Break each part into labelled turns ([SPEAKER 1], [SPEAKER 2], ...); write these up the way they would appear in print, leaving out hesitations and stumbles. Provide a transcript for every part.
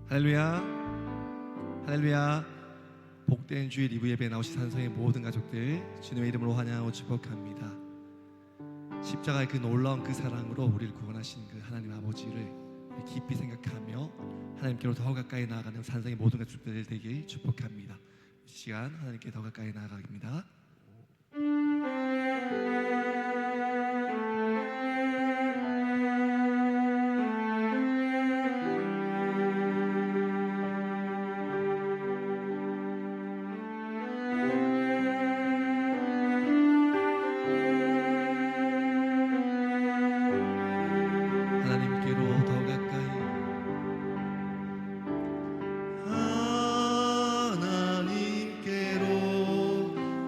[SPEAKER 1] 할렐루야, 할렐루야. 복된 주일 2부 예배에 나오신 산성의 모든 가족들 주님의 이름으로 환영하고 축복합니다. 십자가의 그 놀라운 그 사랑으로 우리를 구원하신 그 하나님 아버지를 깊이 생각하며 하나님께로 더 가까이 나아가는 산성의 모든 가족들 되길 축복합니다. 이 시간 하나님께 더 가까이 나아가겠습니다. 하나님께로 더 가까이, 하나님께로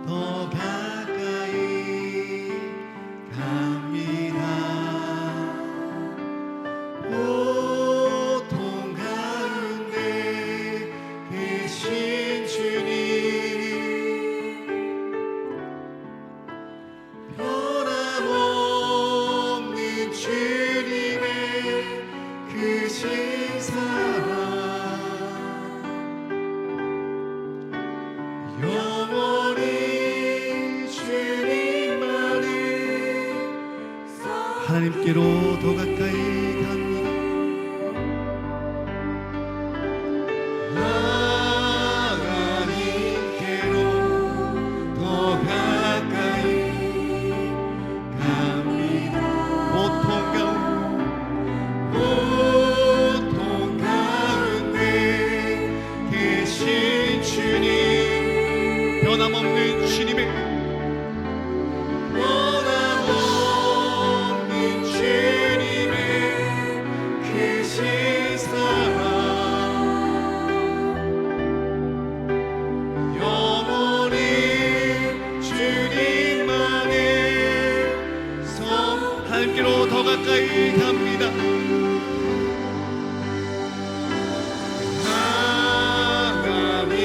[SPEAKER 1] 더 가까이 갑니다. 고통 가운데 계신 주님, 변함없는 주님의 크신 사랑, 영원히 주님만을 하나님께로 더 가까이 갑니다. 하나님께로 더 가까이 갑니다. 고통 가운데 계신 주님, 변함없는 주님의 크신 사랑, 영원히 주님만의 성, 하나님께로 더 가까이 갑니다.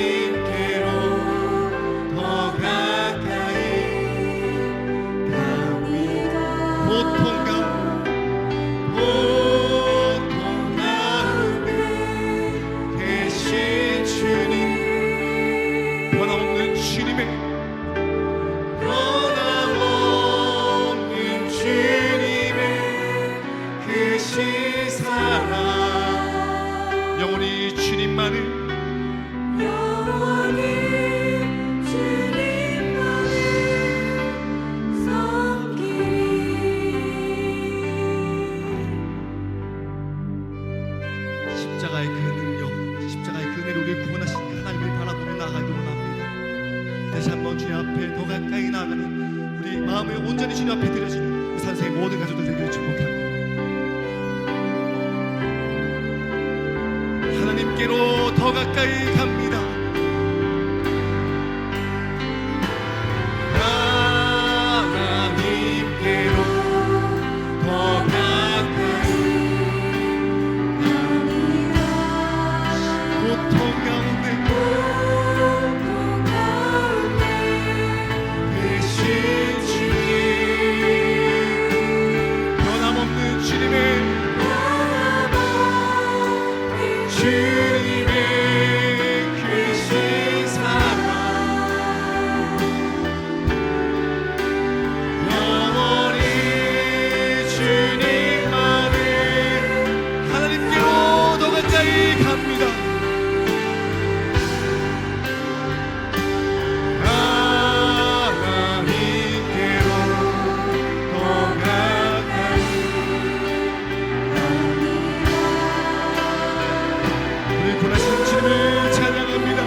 [SPEAKER 1] 하나님께로 더 가까이 갑니다. 고통 가운데 계신 주님, 변함없는 주님의 크신 사랑, 영원히 주님만을 십자가의 그 능력, 십자가의 그 은혜로 우리를 구원하신 하나님을 바라보며 나아가기를 원합니다. 다시 한번 주님 앞에 더 가까이 나아가는 우리 마음을 온전히 주님 앞에 드려주는 그 산세의 모든 가족들 되기를 축복합니다. 하나님께로 더 가까이 갑니다. 하나님께로 더 가까이 갑니다. 고통 가운데 계신 주님, 변함없는 주님의 크신 사랑, 영원히 주님만을 하나님께로 더 가까이 갑니다. 하나님께로 더 가까이 우리 구원하신 주님을 찬양합니다.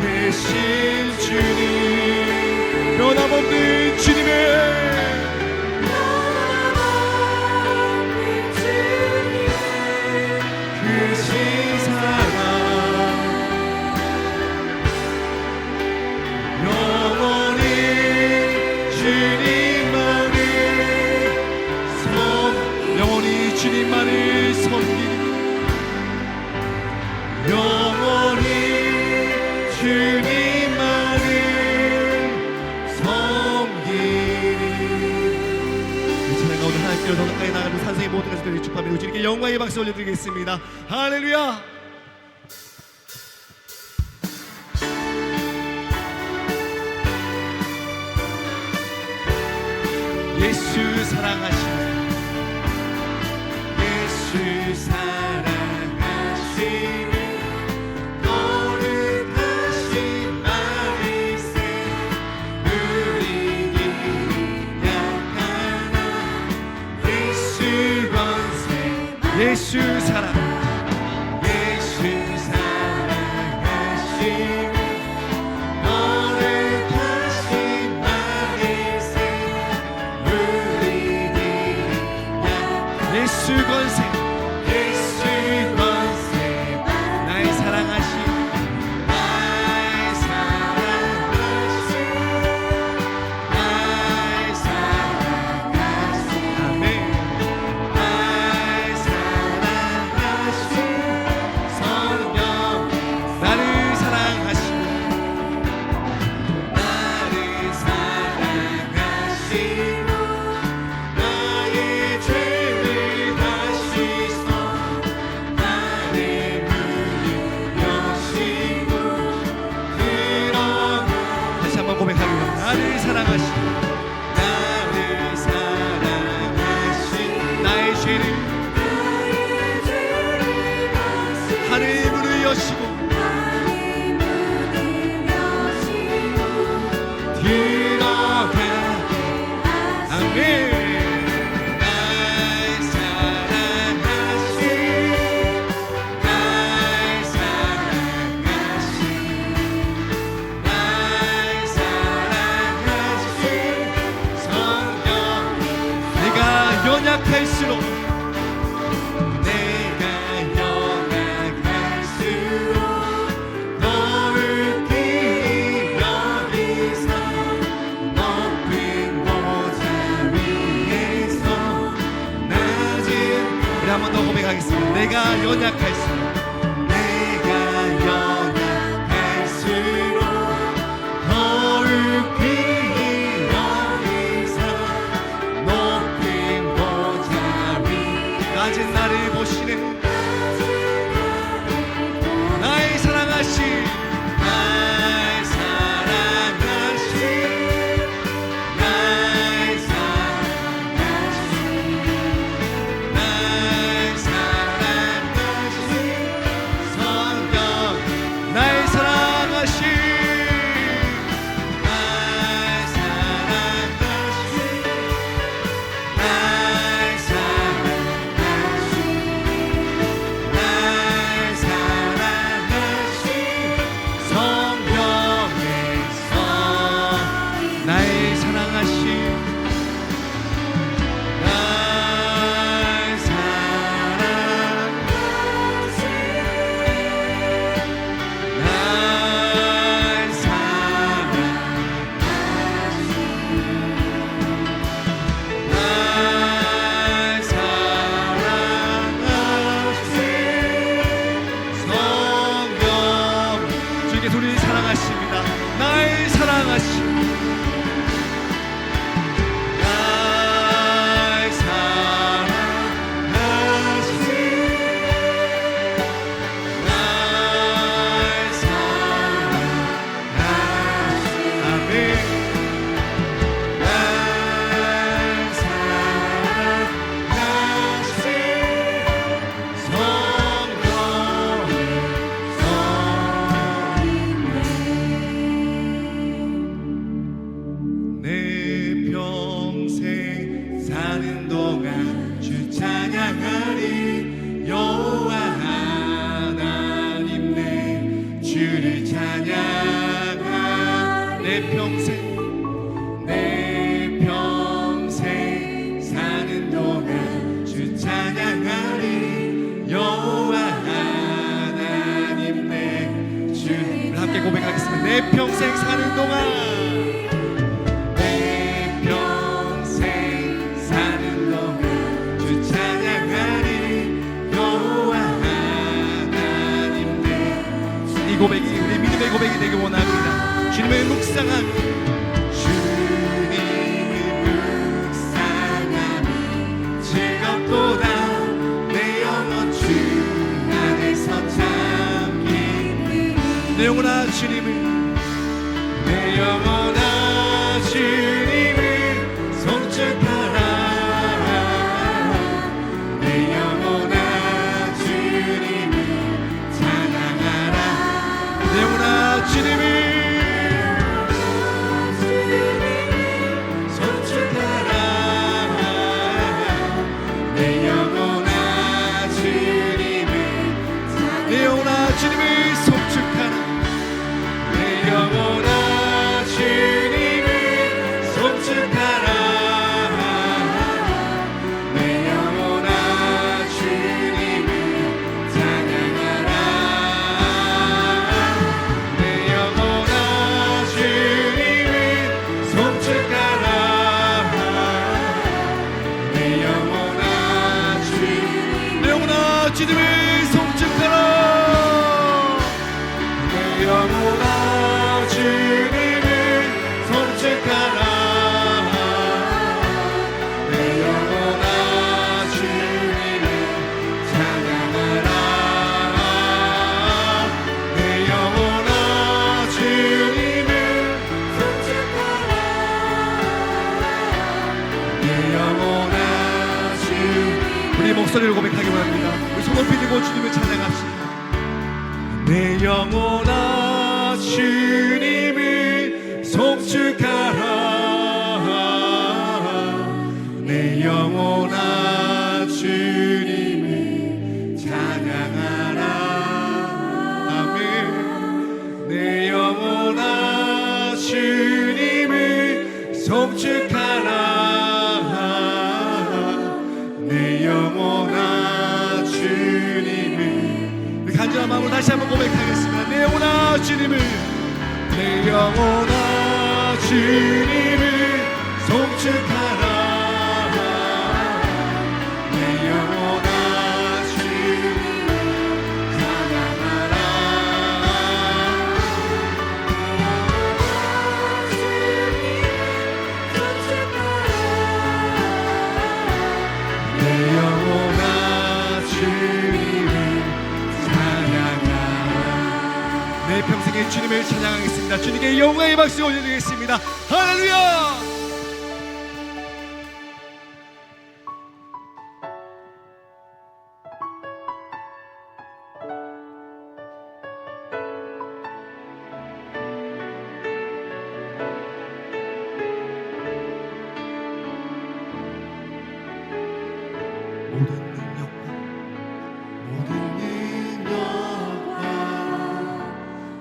[SPEAKER 1] 계신 주님, 변함없는 주님의 크신 사랑, 영원히 주님만을 영원히 주님만을 섬기는, 영원히 주님만을 섬기는 이 찬양 가운데 갈 길을 더 가까이 나가는 산성의 모든 것을 축복하며 주님께 영광의 박수 올려드리겠습니다. 할렐루야. 예수 사랑하시네, 예수 사랑하시네, 거룩하신 말이세, 우리를 약하나 예수 권세, 예수 사랑, 예수 사랑하시네, 거룩하신 말이세, 예수 권세, 예수 권세, 나의 사랑하신, 나의 사랑하신, 나의 사랑하신, 아멘. 나의 사랑하신 성령, 나를 사랑하신, 나를 사랑하신, 나의 죄를 다시서 나의 문을 여시고 들어가. 다시 한번 고백하겠습니다. 나를 사랑하신, 나를 사랑하신, 나의 죄를 하늘의 문을 여시고 들어가. 아멘. 나의 사랑하신, 나의 사랑하신, 나의 사랑하신 성령, 내가 연약할수록, 내가 연약할수록 너를 깊이 여기서 높은 보좌 위에서 낮은, 우리 한 번 더 고백하겠습니다. 내가 연약할수록, 내가 연약할수록 너를 깊이 여기서 높은 보좌 위, 낮은 나를 보시네, 나의 사랑하신, 나의 사랑하신, 나의 사랑하신, 나의 사랑하신 성령, 나의 사랑하신, 나의 사랑하신, 나의 사랑하신, 나의 사랑하신 성령에서, 나의 사랑하신, 나의 사랑하신, 나의 사랑하신 성령, 주님께서 우리를 사랑하십니다. 나의 사랑하신, 나의 사랑하신, 나의 사랑하신, 아멘. 나의 사랑하신 성령, 내 평생 사는 동안 주 찬양하리. 여호와 하나님 내 주를 찬양하. 내 평생, 내 평생 사는 동안 주 찬양하리. 여호와 하나님 내 주를 함께 고백하겠습니다. 내 평생 사는 동안, 내 평생 사는 동안 주 찬양하리. 여호와 하나님 내, 이 고백이 우리 믿음의 고백이 되길 원합니다. 주님을 묵상하며, 주님을 묵상하며 없도다. 내 영혼 주 안에서 잠기니 내 영혼아 주님을 내 영혼아 주님을 송축하라. 내 영혼아 주님을 찬양하라. 내 영혼아 주님을 송축하라. 내 영혼아 주님을 내 영혼아 주님을 송축하라. 내 영혼아 주님을 송축하라. 내 영혼아 주님을 찬양하라. 내 영혼아 주님을 송축하라. 내 영혼아 주님을 송축하라. 내 영혼아 주님을 송축하라. 내 영혼아 주님을 찬양하라. 내 영혼아 주님을 송축하라. 내 영혼아 주님을 우리 목소리를 고백하기 바랍니다. 우리 손 높이 들고 주님을 찬양합시다. 내 영혼아 주님을 송축하라. 내 영혼아 주님을 찬양하라. 아멘. 내 영혼아 주님을 송축하라. 내 영혼아 주님을 우리 간절한 마음으로 다시 한번 고백하겠습니다. 내 영혼아 주님을 내 영혼아 주님을 송축하라. 내 영혼아 주님을 찬양하라. 내 영혼아 주님을 찬양하라. 내 평생에 주님을 찬양하겠습니다. 주님께 영광의 박수 올려드리겠습니다. 할렐루야.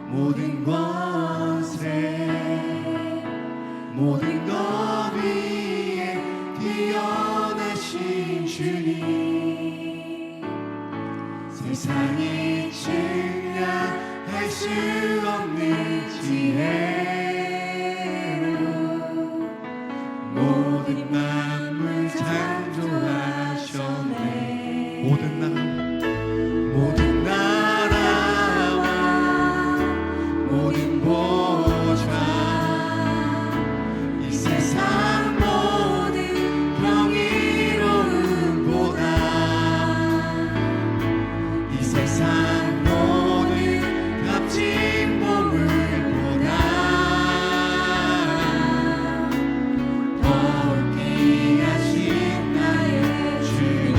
[SPEAKER 1] 모든 권세 모든 것 위에 뛰어나신 주님 세상이 측량할 수 없는 지혜로 모든 만물 창조하셨네. 모든 나라와 모든 보좌 이 세상 모든 경이로움보다 이 세상 모든 값진 보물보다 더 귀하신 나의 주님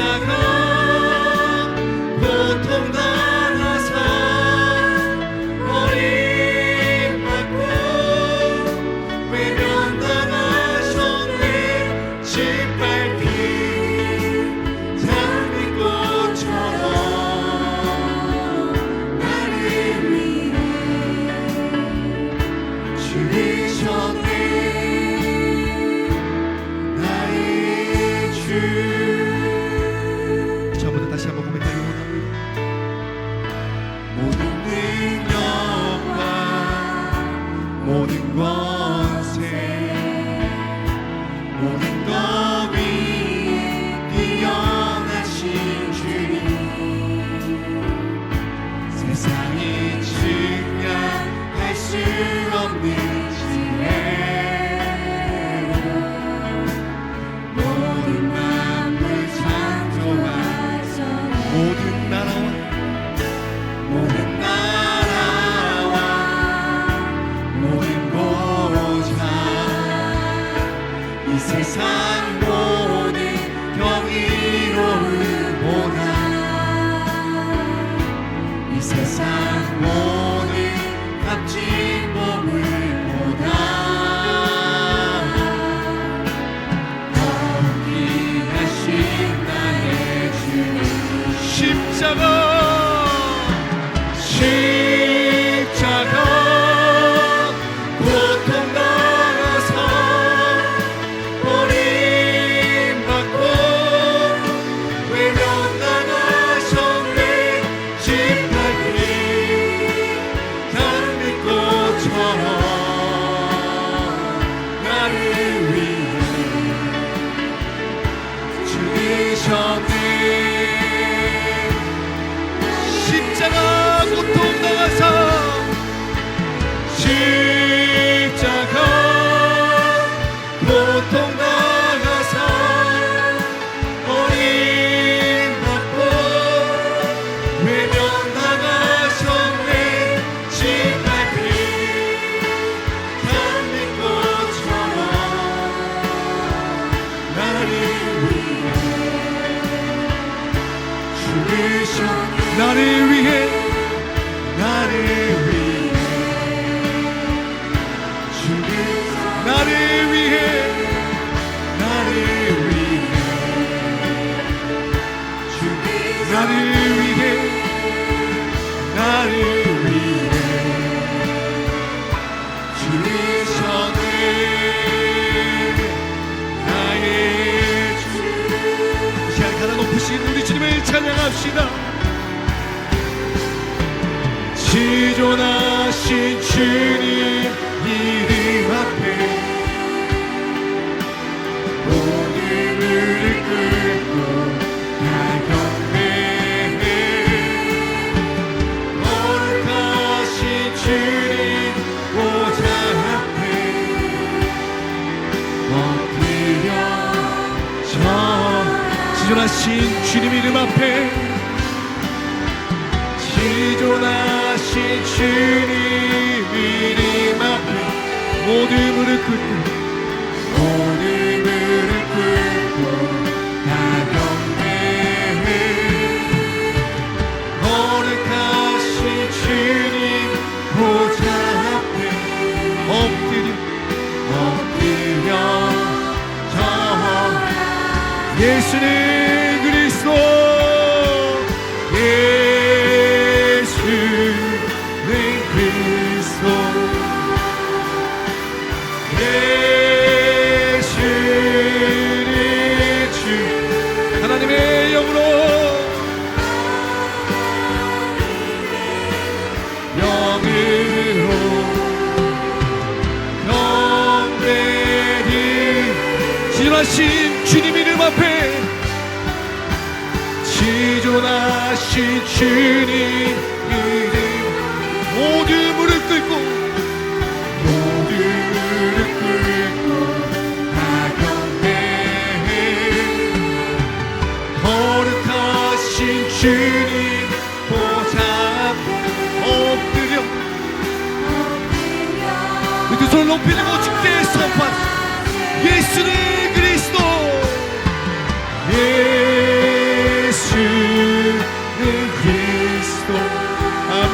[SPEAKER 1] 십자가 고통 당하사 버림받고 외면당하셨네. 짓밟힌 장미꽃처럼 나를 위해 죽으셨네. 나의 주 처음부터 다시 한번 고백하기 원합니다. 모든 능력과 모든 권세 세상 모든 경이로움보다 이 세상 모든 값진 보물보다 더 귀하신 나의 주님 십자가 고통 당해서 버림받고 외면당하셨네 짓밟힌 단빛꽃처럼 나를 위해 죽으셨네 십자가 고통 당해서 십자가 고통 당해서 버림받고 외면당하셨네 짓밟힌 단빛꽃처럼 나를 위해 죽으셨네 나를 위해 나를 위해 나를 위해 나를 위해 나를 위해 나를 위해 죽으셨네 나의 주 이 시간 가장 높으신 우리 주님을 찬양합시다 지존하신 주님 이름 앞에 모든 무릎 꿇고 다 경배해 거룩하신 주님 보좌 앞에 엎드려 지존하신 주님 이름 앞에 지존하신 주님 이름 앞에 모든 무릎 꿇고 모든 무릎 꿇고 다 경배해 거룩하신 주님 보좌 앞에 엎드려 예수는 그리스도 하나님의 영으로 경배히 지존하신 주님 이름 앞에 지존하신 주님 이름 모두 무릎 꿇고 모두 무릎 꿇고 다 경배해 거룩하신 주님 보좌 앞에 엎드려 그 두 손을 높이 들고 주께 선포하시 예수는 그리스도 예수는 그리스도 아멘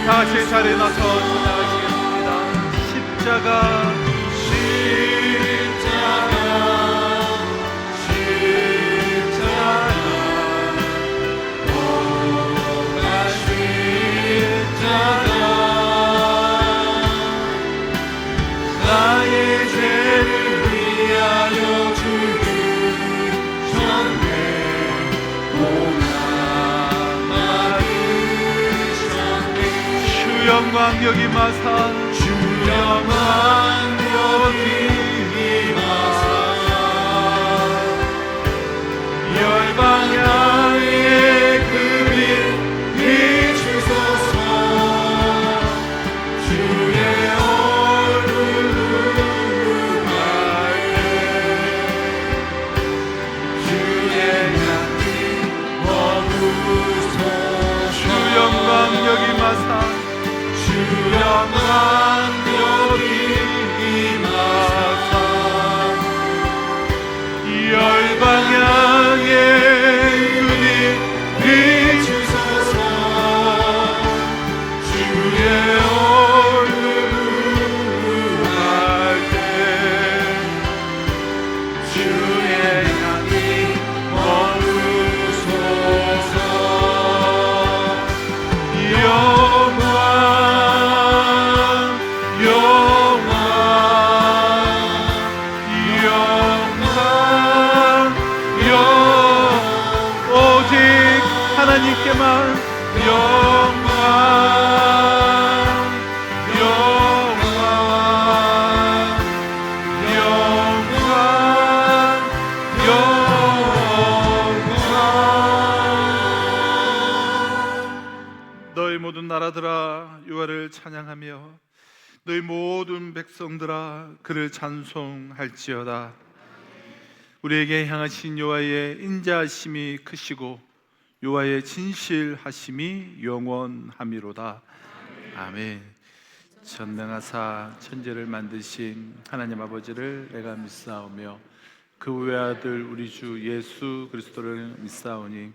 [SPEAKER 2] 다시 자리에 나서 찬양하시겠습니다. 십자가
[SPEAKER 3] 나의 죄를 위하여 죽으셨네.
[SPEAKER 2] 주 영광 여기 마사
[SPEAKER 3] 주 영광 여기 마사 열방 향해 그 빛 비추소서. 주의 얼굴 할 때 주의 향기 머무소서.
[SPEAKER 2] 주 영광 여기 마사
[SPEAKER 3] 주 영광 여기 마사 열방 향해 그 빛 비추소서. 주의 얼굴 할 때 주의 향기 머무소서.
[SPEAKER 2] 하나님께만
[SPEAKER 3] 영광 영광 영광 영광.
[SPEAKER 2] 너희 모든 나라들아 여호와를 찬양하며 너희 모든 백성들아 그를 찬송할지어다. 우리에게 향하신 여호와의 인자하심이 크시고 여호와의 진실하심이 영원함이로다. 아멘. 전능하사 천지를 만드신 하나님 아버지를 내가 믿사오며 그 외아들 우리 주 예수 그리스도를 믿사오니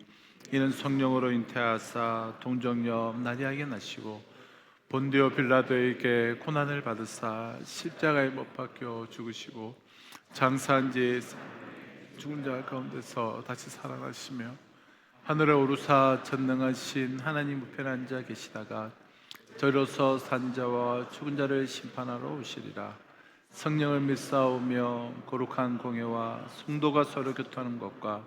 [SPEAKER 2] 이는 성령으로 잉태하사 동정녀 마리아에게 나시고 본디오 빌라도에게 고난을 받으사 십자가에 못 박혀 죽으시고 장사한 지 죽은 자 가운데서 다시 살아나시며 하늘에 오르사 전능하신 하나님 우편에 앉아 계시다가 저리로서 산 자와 죽은 자를 심판하러 오시리라. 성령을 믿사오며 거룩한 공예와 성도가 서로 교통하는 것과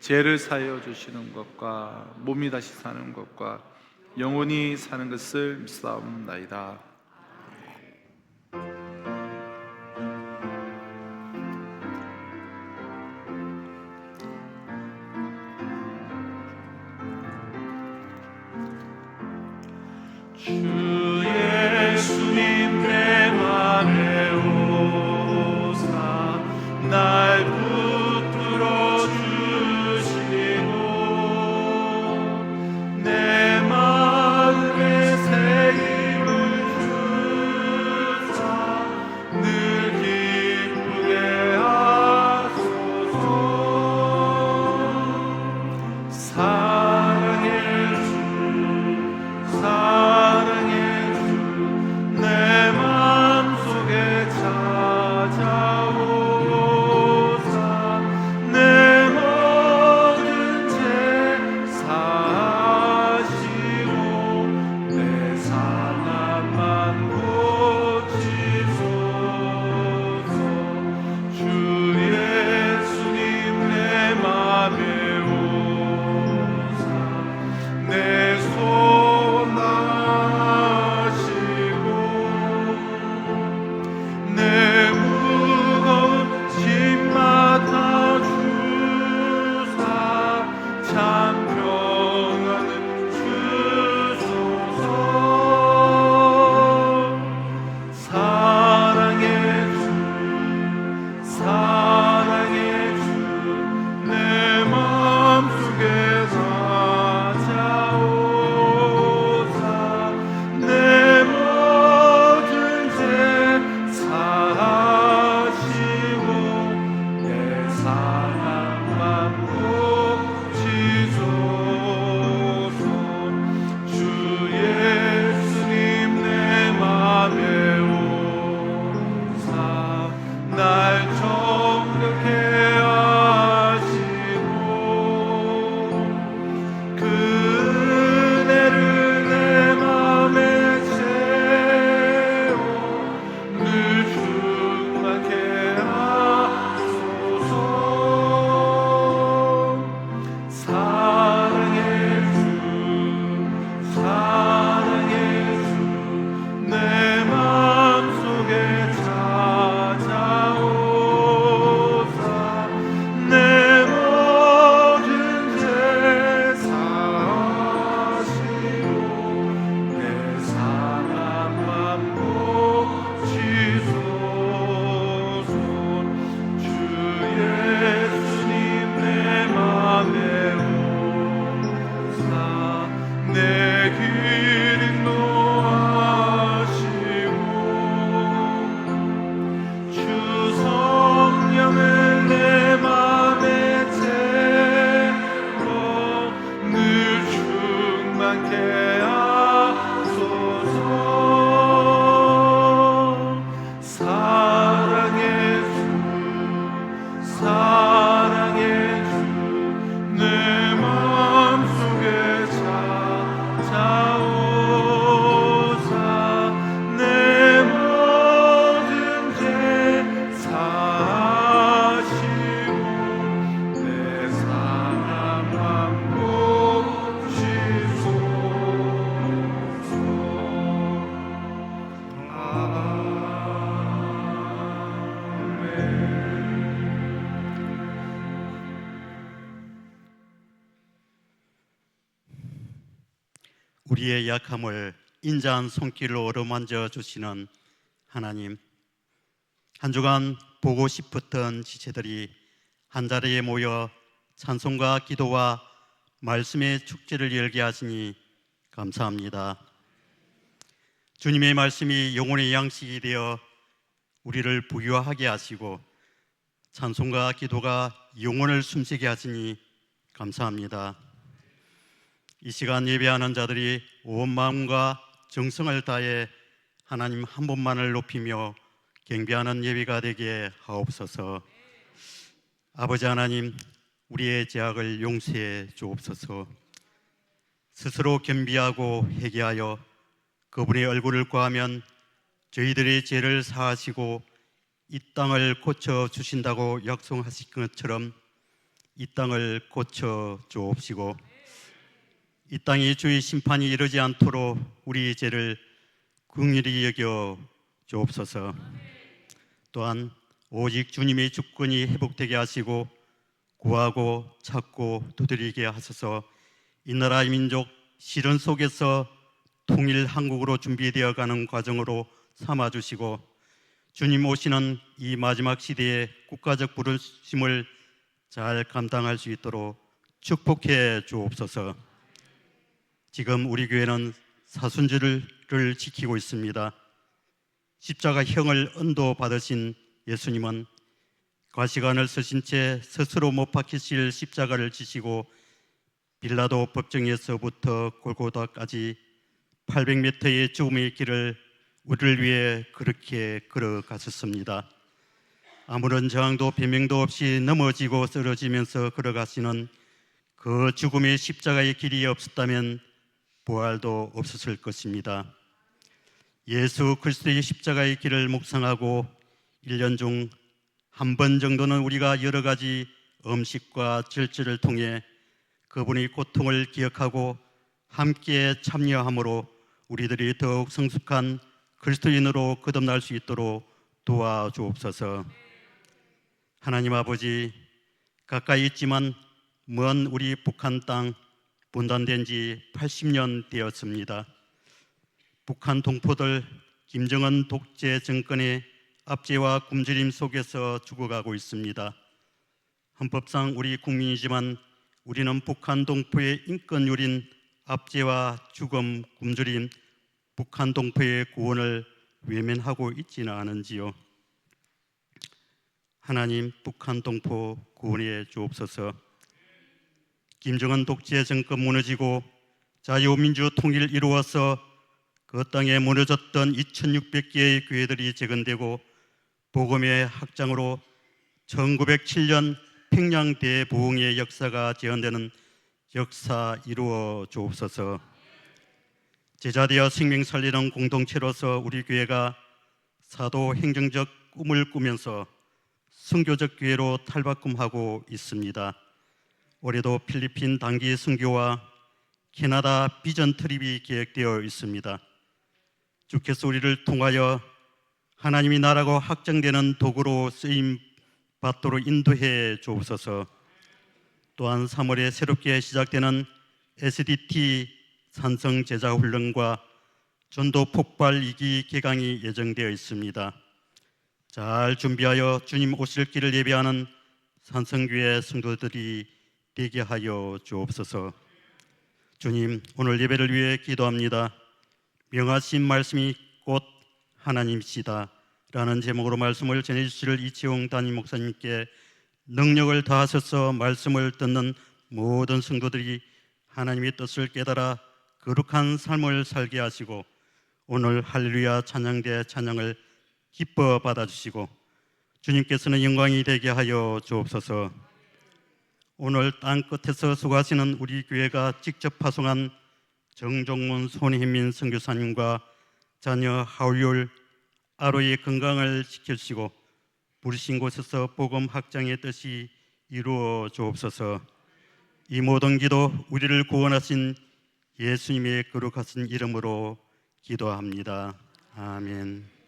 [SPEAKER 2] 죄를 사하여 주시는 것과 몸이 다시 사는 것과 영원히 사는 것을 믿사옵나이다.
[SPEAKER 3] 주 예수님 내 맘에 오사 날 붙들어 주시고 내 마음에 새 힘을
[SPEAKER 4] 우리의 약함을 인자한 손길로 어루만져 주시는 하나님, 한 주간 보고 싶었던 지체들이 한자리에 모여 찬송과 기도와 말씀의 축제를 열게 하시니 감사합니다. 주님의 말씀이 영혼의 양식이 되어 우리를 부유하게 하시고 찬송과 기도가 영혼을 숨쉬게 하시니 감사합니다. 이 시간 예배하는 자들이 온 마음과 정성을 다해 하나님 한 분만을 높이며 경배하는 예배가 되게 하옵소서. 아버지 하나님, 우리의 죄악을 용서해 주옵소서. 스스로 겸비하고 회개하여 그분의 얼굴을 구하면 저희들의 죄를 사하시고 이 땅을 고쳐 주신다고 약속하신 것처럼 이 땅을 고쳐 주옵시고 이 땅이 주의 심판이 이르지 않도록 우리 죄를 긍휼히 여겨 주옵소서. 또한 오직 주님의 주권이 회복되게 하시고 구하고 찾고 두드리게 하소서. 이 나라 민족 시련 속에서 통일 한국으로 준비되어 가는 과정으로 삼아주시고 주님 오시는 이 마지막 시대의 국가적 부르심을 잘 감당할 수 있도록 축복해 주옵소서. 지금 우리 교회는 사순절을 지키고 있습니다. 십자가형을 언도 받으신 예수님은 과시관을 쓰신 채 스스로 못 박히실 십자가를 지시고 빌라도 법정에서부터 골고다까지 800m의 죽음의 길을 우리를 위해 그렇게 걸어가셨습니다. 아무런 저항도 변명도 없이 넘어지고 쓰러지면서 걸어가시는 그 죽음의 십자가의 길이 없었다면 부활도 없었을 것입니다. 예수 그리스도의 십자가의 길을 묵상하고 1년 중 한 번 정도는 우리가 여러 가지 음식과 절제를 통해 그분의 고통을 기억하고 함께 참여함으로 우리들이 더욱 성숙한 그리스도인으로 거듭날 수 있도록 도와주옵소서. 하나님 아버지, 가까이 있지만 먼 우리 북한 땅 분단된 지 80년 되었습니다. 북한 동포들 김정은 독재 정권의 압제와 굶주림 속에서 죽어가고 있습니다. 헌법상 우리 국민이지만 우리는 북한 동포의 인권유린 압제와 죽음, 굶주림, 북한 동포의 구원을 외면하고 있지는 않은지요. 하나님, 북한 동포 구원해 주옵소서. 김정은 독재 정권 무너지고 자유민주 통일 이루어서 그 땅에 무너졌던 2600개의 교회들이 재건되고 복음의 확장으로 1907년 평양 대부흥의 역사가 재현되는 역사 이루어 주옵소서. 제자되어 생명 살리는 공동체로서 우리 교회가 사도 행정적 꿈을 꾸면서 선교적 교회로 탈바꿈하고 있습니다. 올해도 필리핀 단기 선교와 캐나다 비전 트립이 계획되어 있습니다. 주께서 우리를 통하여 하나님이 나라가 확장되는 도구로 쓰임 받도록 인도해 주옵소서. 또한 3월에 새롭게 시작되는 SDT 산성 제자 훈련과 전도 폭발 2기 개강이 예정되어 있습니다. 잘 준비하여 주님 오실 길을 예배하는 산성교회 성도들이 되게 하여 주옵소서. 주님, 오늘 예배를 위해 기도합니다. 명하신 말씀이 곧 하나님이시다 라는 제목으로 말씀을 전해주실 이치용 담임 목사님께 능력을 다하셔서 말씀을 듣는 모든 성도들이 하나님의 뜻을 깨달아 거룩한 삶을 살게 하시고 오늘 할렐루야 찬양대 찬양을 기뻐 받아주시고 주님께서는 영광이 되게 하여 주옵소서. 오늘 땅끝에서 수고하시는 우리 교회가 직접 파송한 정종문 손혜민 선교사님과 자녀 하울율 아로의 건강을 지켜주시고 부르신 곳에서 복음 확장의 뜻이 이루어 주옵소서. 이 모든 기도 우리를 구원하신 예수님의 거룩하신 이름으로 기도합니다. 아멘.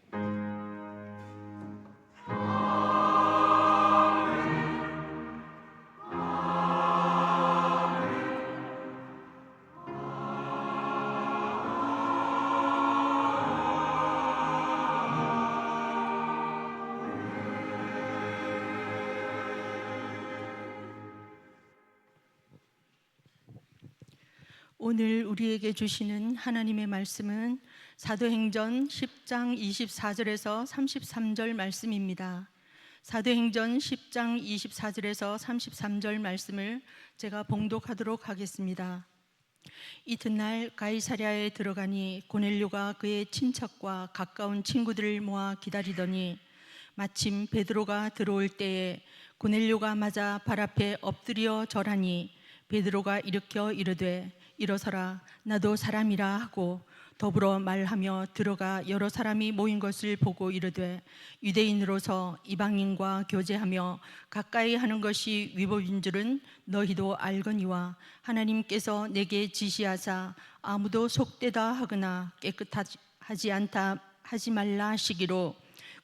[SPEAKER 5] 오늘 우리에게 주시는 하나님의 말씀은 사도행전 10장 24절에서 33절 말씀입니다. 사도행전 10장 24절에서 33절 말씀을 제가 봉독하도록 하겠습니다. 이튿날 가이사랴에 들어가니 고넬료가 그의 친척과 가까운 친구들을 모아 기다리더니 마침 베드로가 들어올 때에 고넬료가 맞아 발 앞에 엎드려 절하니 베드로가 일으켜 이르되 일어서라 나도 사람이라 하고 더불어 말하며 들어가 여러 사람이 모인 것을 보고 이르되 유대인으로서 이방인과 교제하며 가까이 하는 것이 위법인 줄은 너희도 알거니와 하나님께서 내게 지시하사 아무도 속되다 하거나 깨끗하지 않다 하지 말라 하시기로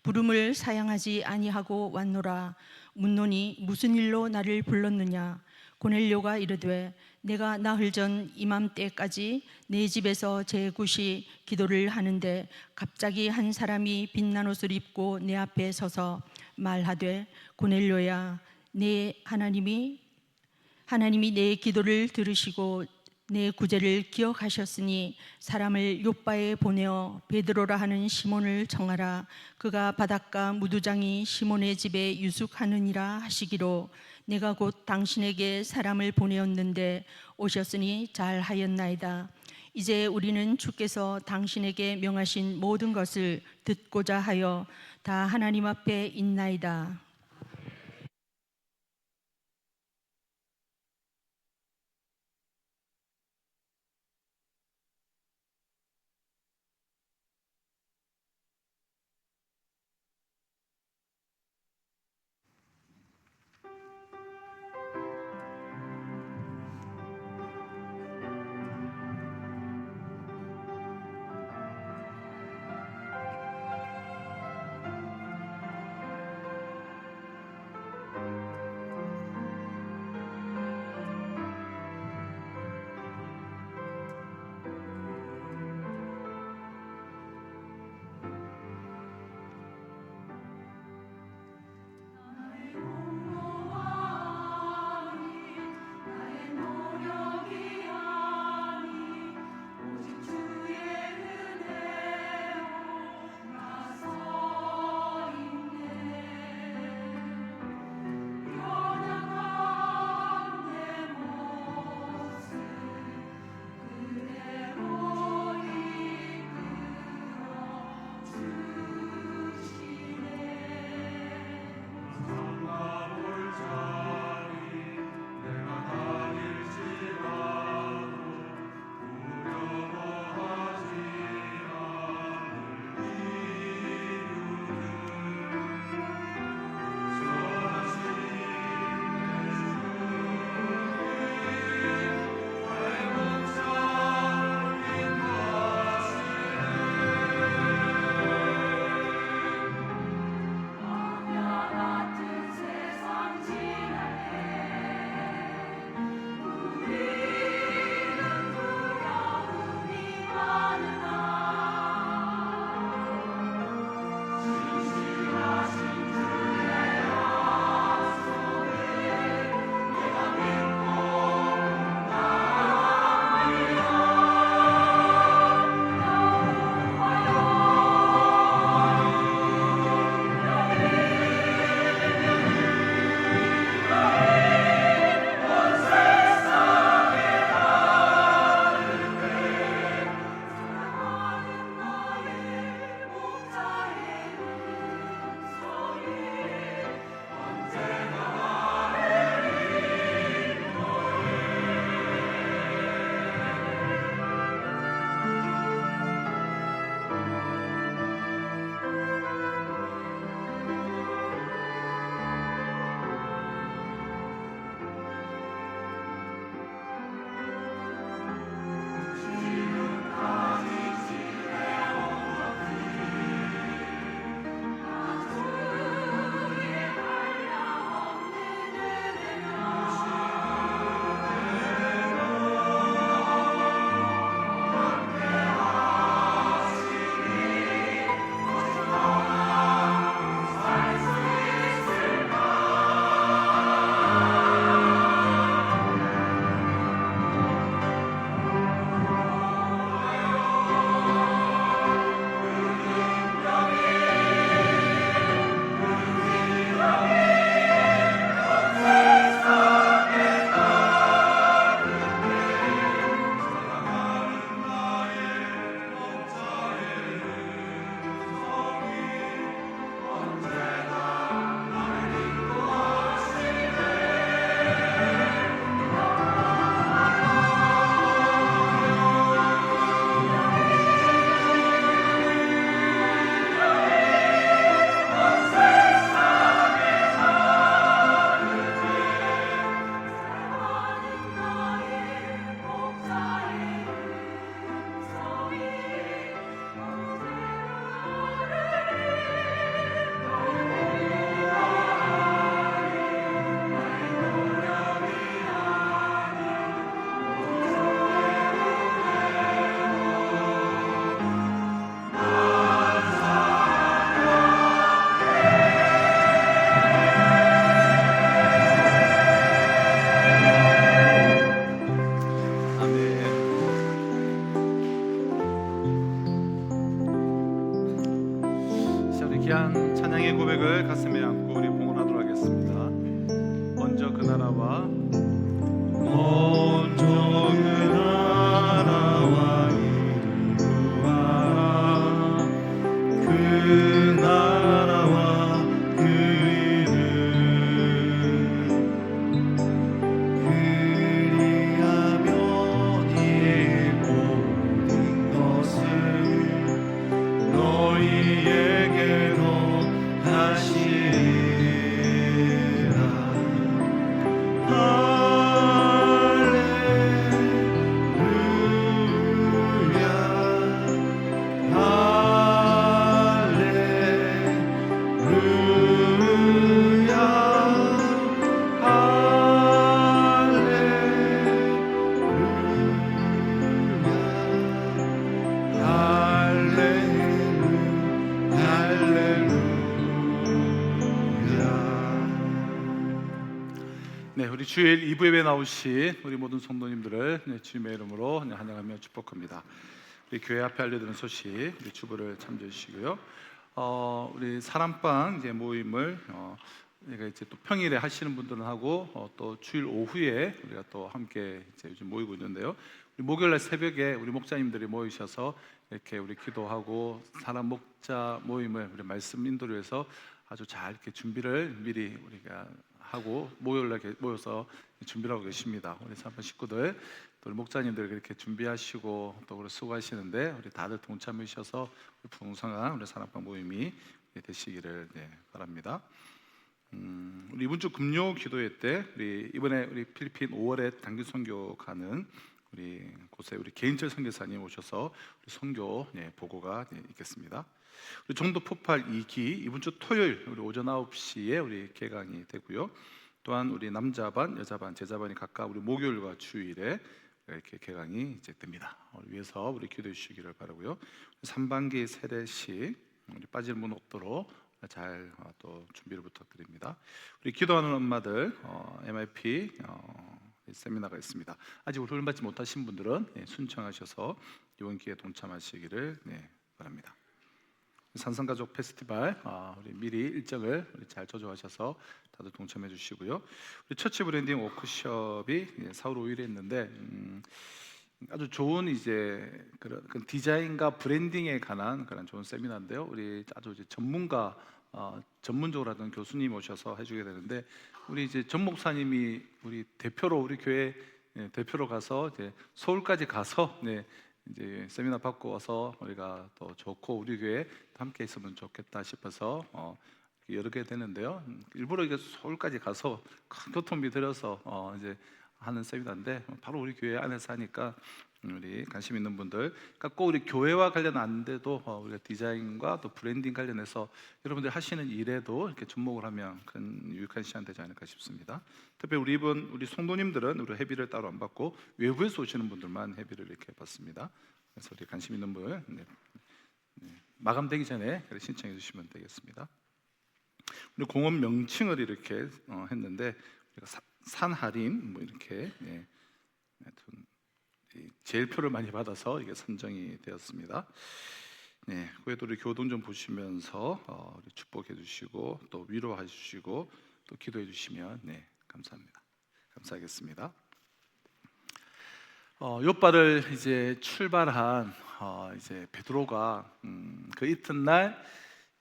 [SPEAKER 5] 부름을 사양하지 아니하고 왔노라. 묻노니 무슨 일로 나를 불렀느냐? 고넬료가 이르되 내가 나흘 전 이맘때까지 내 집에서 제 굿이 기도를 하는데 갑자기 한 사람이 빛난 옷을 입고 내 앞에 서서 말하되 고넬료야 내 하나님이 내 기도를 들으시고 내 구제를 기억하셨으니 사람을 요바에 보내어 베드로라 하는 시몬을 청하라. 그가 바닷가 무두장이 시몬의 집에 유숙하느니라 하시기로 내가 곧 당신에게 사람을 보내었는데 오셨으니 잘하였나이다. 이제 우리는 주께서 당신에게 명하신 모든 것을 듣고자 하여 다 하나님 앞에 있나이다.
[SPEAKER 2] 주를 가슴에 안고 우리 봉헌하도록 하겠습니다. 먼저 그 나라와
[SPEAKER 3] 그 나라와 이를 구하라. 그 나라와 그 일을 그리하면 이 모든 것을 너희에게로 하시리라.
[SPEAKER 2] 네, 우리 주일 2부 예배 나오신 우리 모든 성도님들을 주님의 이름으로 환영하며 축복합니다. 우리 교회 앞에 알려드리는 소식, 우리 주보를 참조해 주시고요. 우리 사랑방 이제 모임을 우리가 이제 또 평일에 하시는 분들은 하고 또 주일 오후에 우리가 또 함께 이제 요즘 모이고 있는데요. 우리 목요일날 새벽에 우리 목사님들이 모이셔서 이렇게 우리 기도하고 사람 목자 모임을 우리 말씀 인도를 해서 아주 잘 이렇게 준비를 미리 우리가 하고 목요일날 모여서 준비를 하고 계십니다. 우리 사람 식구들 또 우리 목사님들 그렇게 준비하시고 또 우리 수고하시는데 우리 다들 동참해 주셔서 풍성한 우리 사랑방 모임이 되시기를 바랍니다. 우리 이번 주 금요 기도회 때 우리 이번에 우리 필리핀 5월에 단기 선교 가는 우리 곳에 우리 개인철 선교사님 오셔서 우리 선교 보고가 있겠습니다. 우리 종도 폭발 2기 이번 주 토요일 우리 오전 9시에 우리 개강이 되고요. 또한 우리 남자반, 여자반, 제자반이 각각 우리 목요일과 주일에 이렇게 개강이 이제 됩니다. 위해서 우리 기도해 주시기를 바라고요. 3반기 세례식 우리 빠질 문 없도록 잘 또 준비를 부탁드립니다. 우리 기도하는 엄마들 MIP 세미나가 있습니다. 아직 훈련 받지 못하신 분들은 순청하셔서 이번 기회에 동참하시기를 바랍니다. 산성가족 페스티벌 우리 미리 일정을 우리 잘 조정하셔서 다들 동참해 주시고요. 우리 처치 브랜딩 워크숍이 4월 5일에 있는데 아주 좋은 이제 그런 디자인과 브랜딩에 관한 그런 좋은 세미나인데요. 우리 아주 이제 전문가 전문적으로 하던 교수님 오셔서 해주게 되는데 우리 이제 전 목사님이 우리 대표로 우리 교회 대표로 가서 이제 서울까지 가서 이제 세미나 받고 와서 우리가 또 좋고 우리 교회 함께 있으면 좋겠다 싶어서 여러 개 되는데요. 일부러 이게 서울까지 가서 큰 교통비 들여서 이제 하는 세미나인데 바로 우리 교회 안에서 하니까 우리 관심 있는 분들, 그러니까 꼭 우리 교회와 관련 안 돼도 우리가 디자인과 또 브랜딩 관련해서 여러분들 하시는 일에도 이렇게 접목을 하면 큰 유익한 시간 되지 않을까 싶습니다. 특히 우리 성도님들은 우리 회비를 따로 안 받고 외부에서 오시는 분들만 회비를 이렇게 받습니다. 그래서 우리 관심 있는 분 마감되기 전에 신청해 주시면 되겠습니다. 우리 공원 명칭을 이렇게 했는데 우리가 산 할인 뭐 이렇게 제일표를 많이 받아서 이게 선정이 되었습니다. 그에도 우리 교동 좀 보시면서 우리 축복해 주시고 또 위로해 주시고 또 기도해 주시면 감사합니다. 감사하겠습니다. 요바를 이제 출발한 이제 베드로가 그 이튿날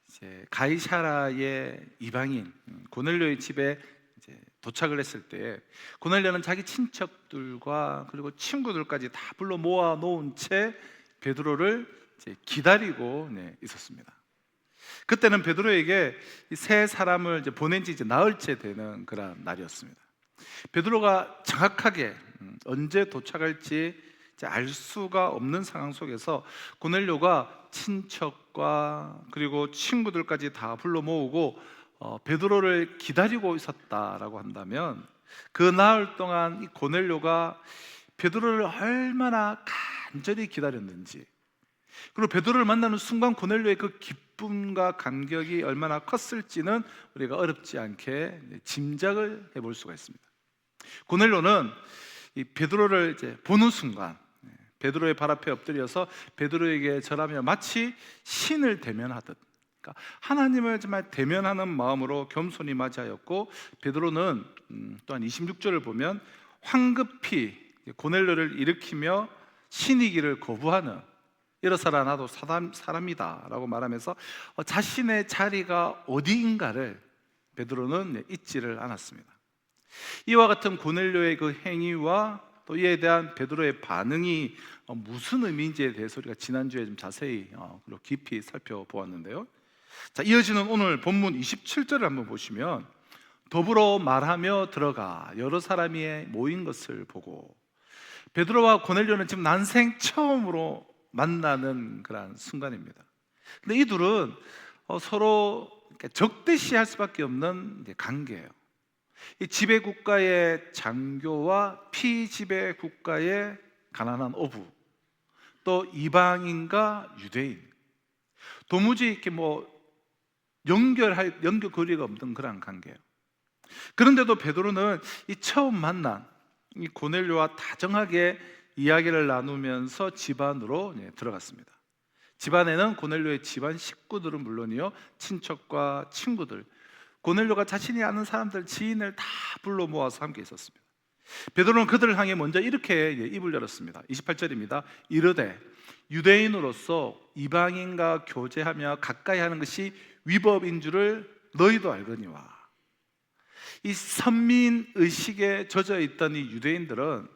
[SPEAKER 2] 이제 가이사라의 이방인 고넬료의 집에 이제 도착을 했을 때 고넬료는 자기 친척들과 그리고 친구들까지 다 불러 모아 놓은 채 베드로를 이제 기다리고 있었습니다. 그때는 베드로에게 세 사람을 이제 보낸 지 이제 나흘째 되는 그런 날이었습니다. 베드로가 정확하게 언제 도착할지 이제 알 수가 없는 상황 속에서 고넬료가 친척과 그리고 친구들까지 다 불러 모으고 베드로를 기다리고 있었다라고 한다면 그 나흘 동안 이 고넬료가 베드로를 얼마나 간절히 기다렸는지, 그리고 베드로를 만나는 순간 고넬료의 그 기쁨과 감격이 얼마나 컸을지는 우리가 어렵지 않게 짐작을 해볼 수가 있습니다. 고넬료는 이 베드로를 이제 보는 순간 베드로의 발 앞에 엎드려서 베드로에게 절하며 마치 신을 대면하듯 그러니까 하나님을 정말 대면하는 마음으로 겸손히 맞이하였고, 베드로는 또한 26절을 보면 황급히 고넬료를 일으키며 신이기를 거부하는, 이러서라 나도 사람이다 라고 말하면서 자신의 자리가 어디인가를 베드로는 잊지를 않았습니다. 이와 같은 고넬료의 그 행위와 또 이에 대한 베드로의 반응이 무슨 의미인지에 대해서 우리가 지난주에 좀 자세히 그리고 깊이 살펴보았는데요. 자, 이어지는 오늘 본문 27절을 한번 보시면 더불어 말하며 들어가 여러 사람이 모인 것을 보고, 베드로와 고넬료는 지금 난생 처음으로 만나는 그런 순간입니다. 근데 이 둘은 서로 적대시할 수밖에 없는 관계예요. 이 지배 국가의 장교와 피지배 국가의 가난한 어부, 또 이방인과 유대인, 도무지 이렇게 연결거리가 없는 그런 관계예요. 그런데도 베드로는 이 처음 만난 이 고넬료와 다정하게 이야기를 나누면서 집안으로 들어갔습니다. 집안에는 고넬료의 집안 식구들은 물론이요, 친척과 친구들, 고넬료가 자신이 아는 사람들, 지인을 다 불러 모아서 함께 있었습니다. 베드로는 그들을 향해 먼저 이렇게 입을 열었습니다. 28절입니다. 이르되 유대인으로서 이방인과 교제하며 가까이 하는 것이 위법인 줄을 너희도 알거니와. 이 선민 의식에 젖어 있던 이 유대인들은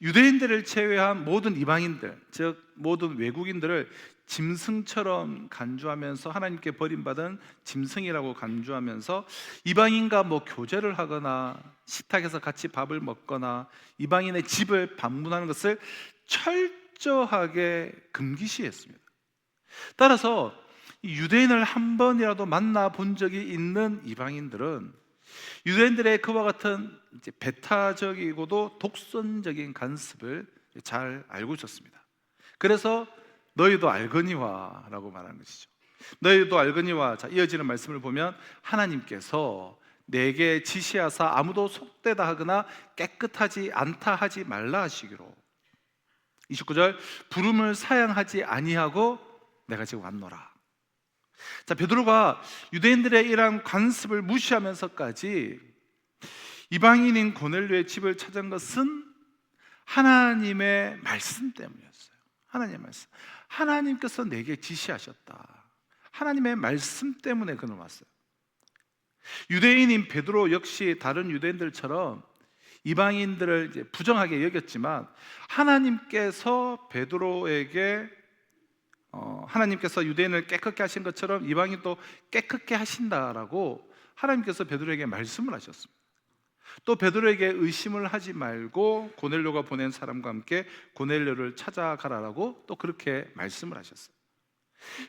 [SPEAKER 2] 유대인들을 제외한 모든 이방인들, 즉 모든 외국인들을 짐승처럼 간주하면서, 하나님께 버림받은 짐승이라고 간주하면서 이방인과 교제를 하거나 식탁에서 같이 밥을 먹거나 이방인의 집을 방문하는 것을 철저하게 금기시했습니다. 따라서 유대인을 한 번이라도 만나본 적이 있는 이방인들은 유대인들의 그와 같은 배타적이고도 독선적인 간습을 잘 알고 있었습니다. 그래서 너희도 알거니와 라고 말하는 것이죠. 너희도 알거니와. 자, 이어지는 말씀을 보면 하나님께서 내게 지시하사 아무도 속되다 하거나 깨끗하지 않다 하지 말라 하시기로. 29절, 부름을 사양하지 아니하고 내가 지금 왔노라. 자, 베드로가 유대인들의 이러한 관습을 무시하면서까지 이방인인 고넬료의 집을 찾은 것은 하나님의 말씀 때문이었어요. 하나님의 말씀. 하나님께서 내게 지시하셨다. 하나님의 말씀 때문에 그는 왔어요. 유대인인 베드로 역시 다른 유대인들처럼 이방인들을 이제 부정하게 여겼지만, 하나님께서 베드로에게 하나님께서 유대인을 깨끗게 하신 것처럼 이방인도 깨끗게 하신다라고 하나님께서 베드로에게 말씀을 하셨습니다. 또 베드로에게 의심을 하지 말고 고넬료가 보낸 사람과 함께 고넬료를 찾아가라라고 또 그렇게 말씀을 하셨어요.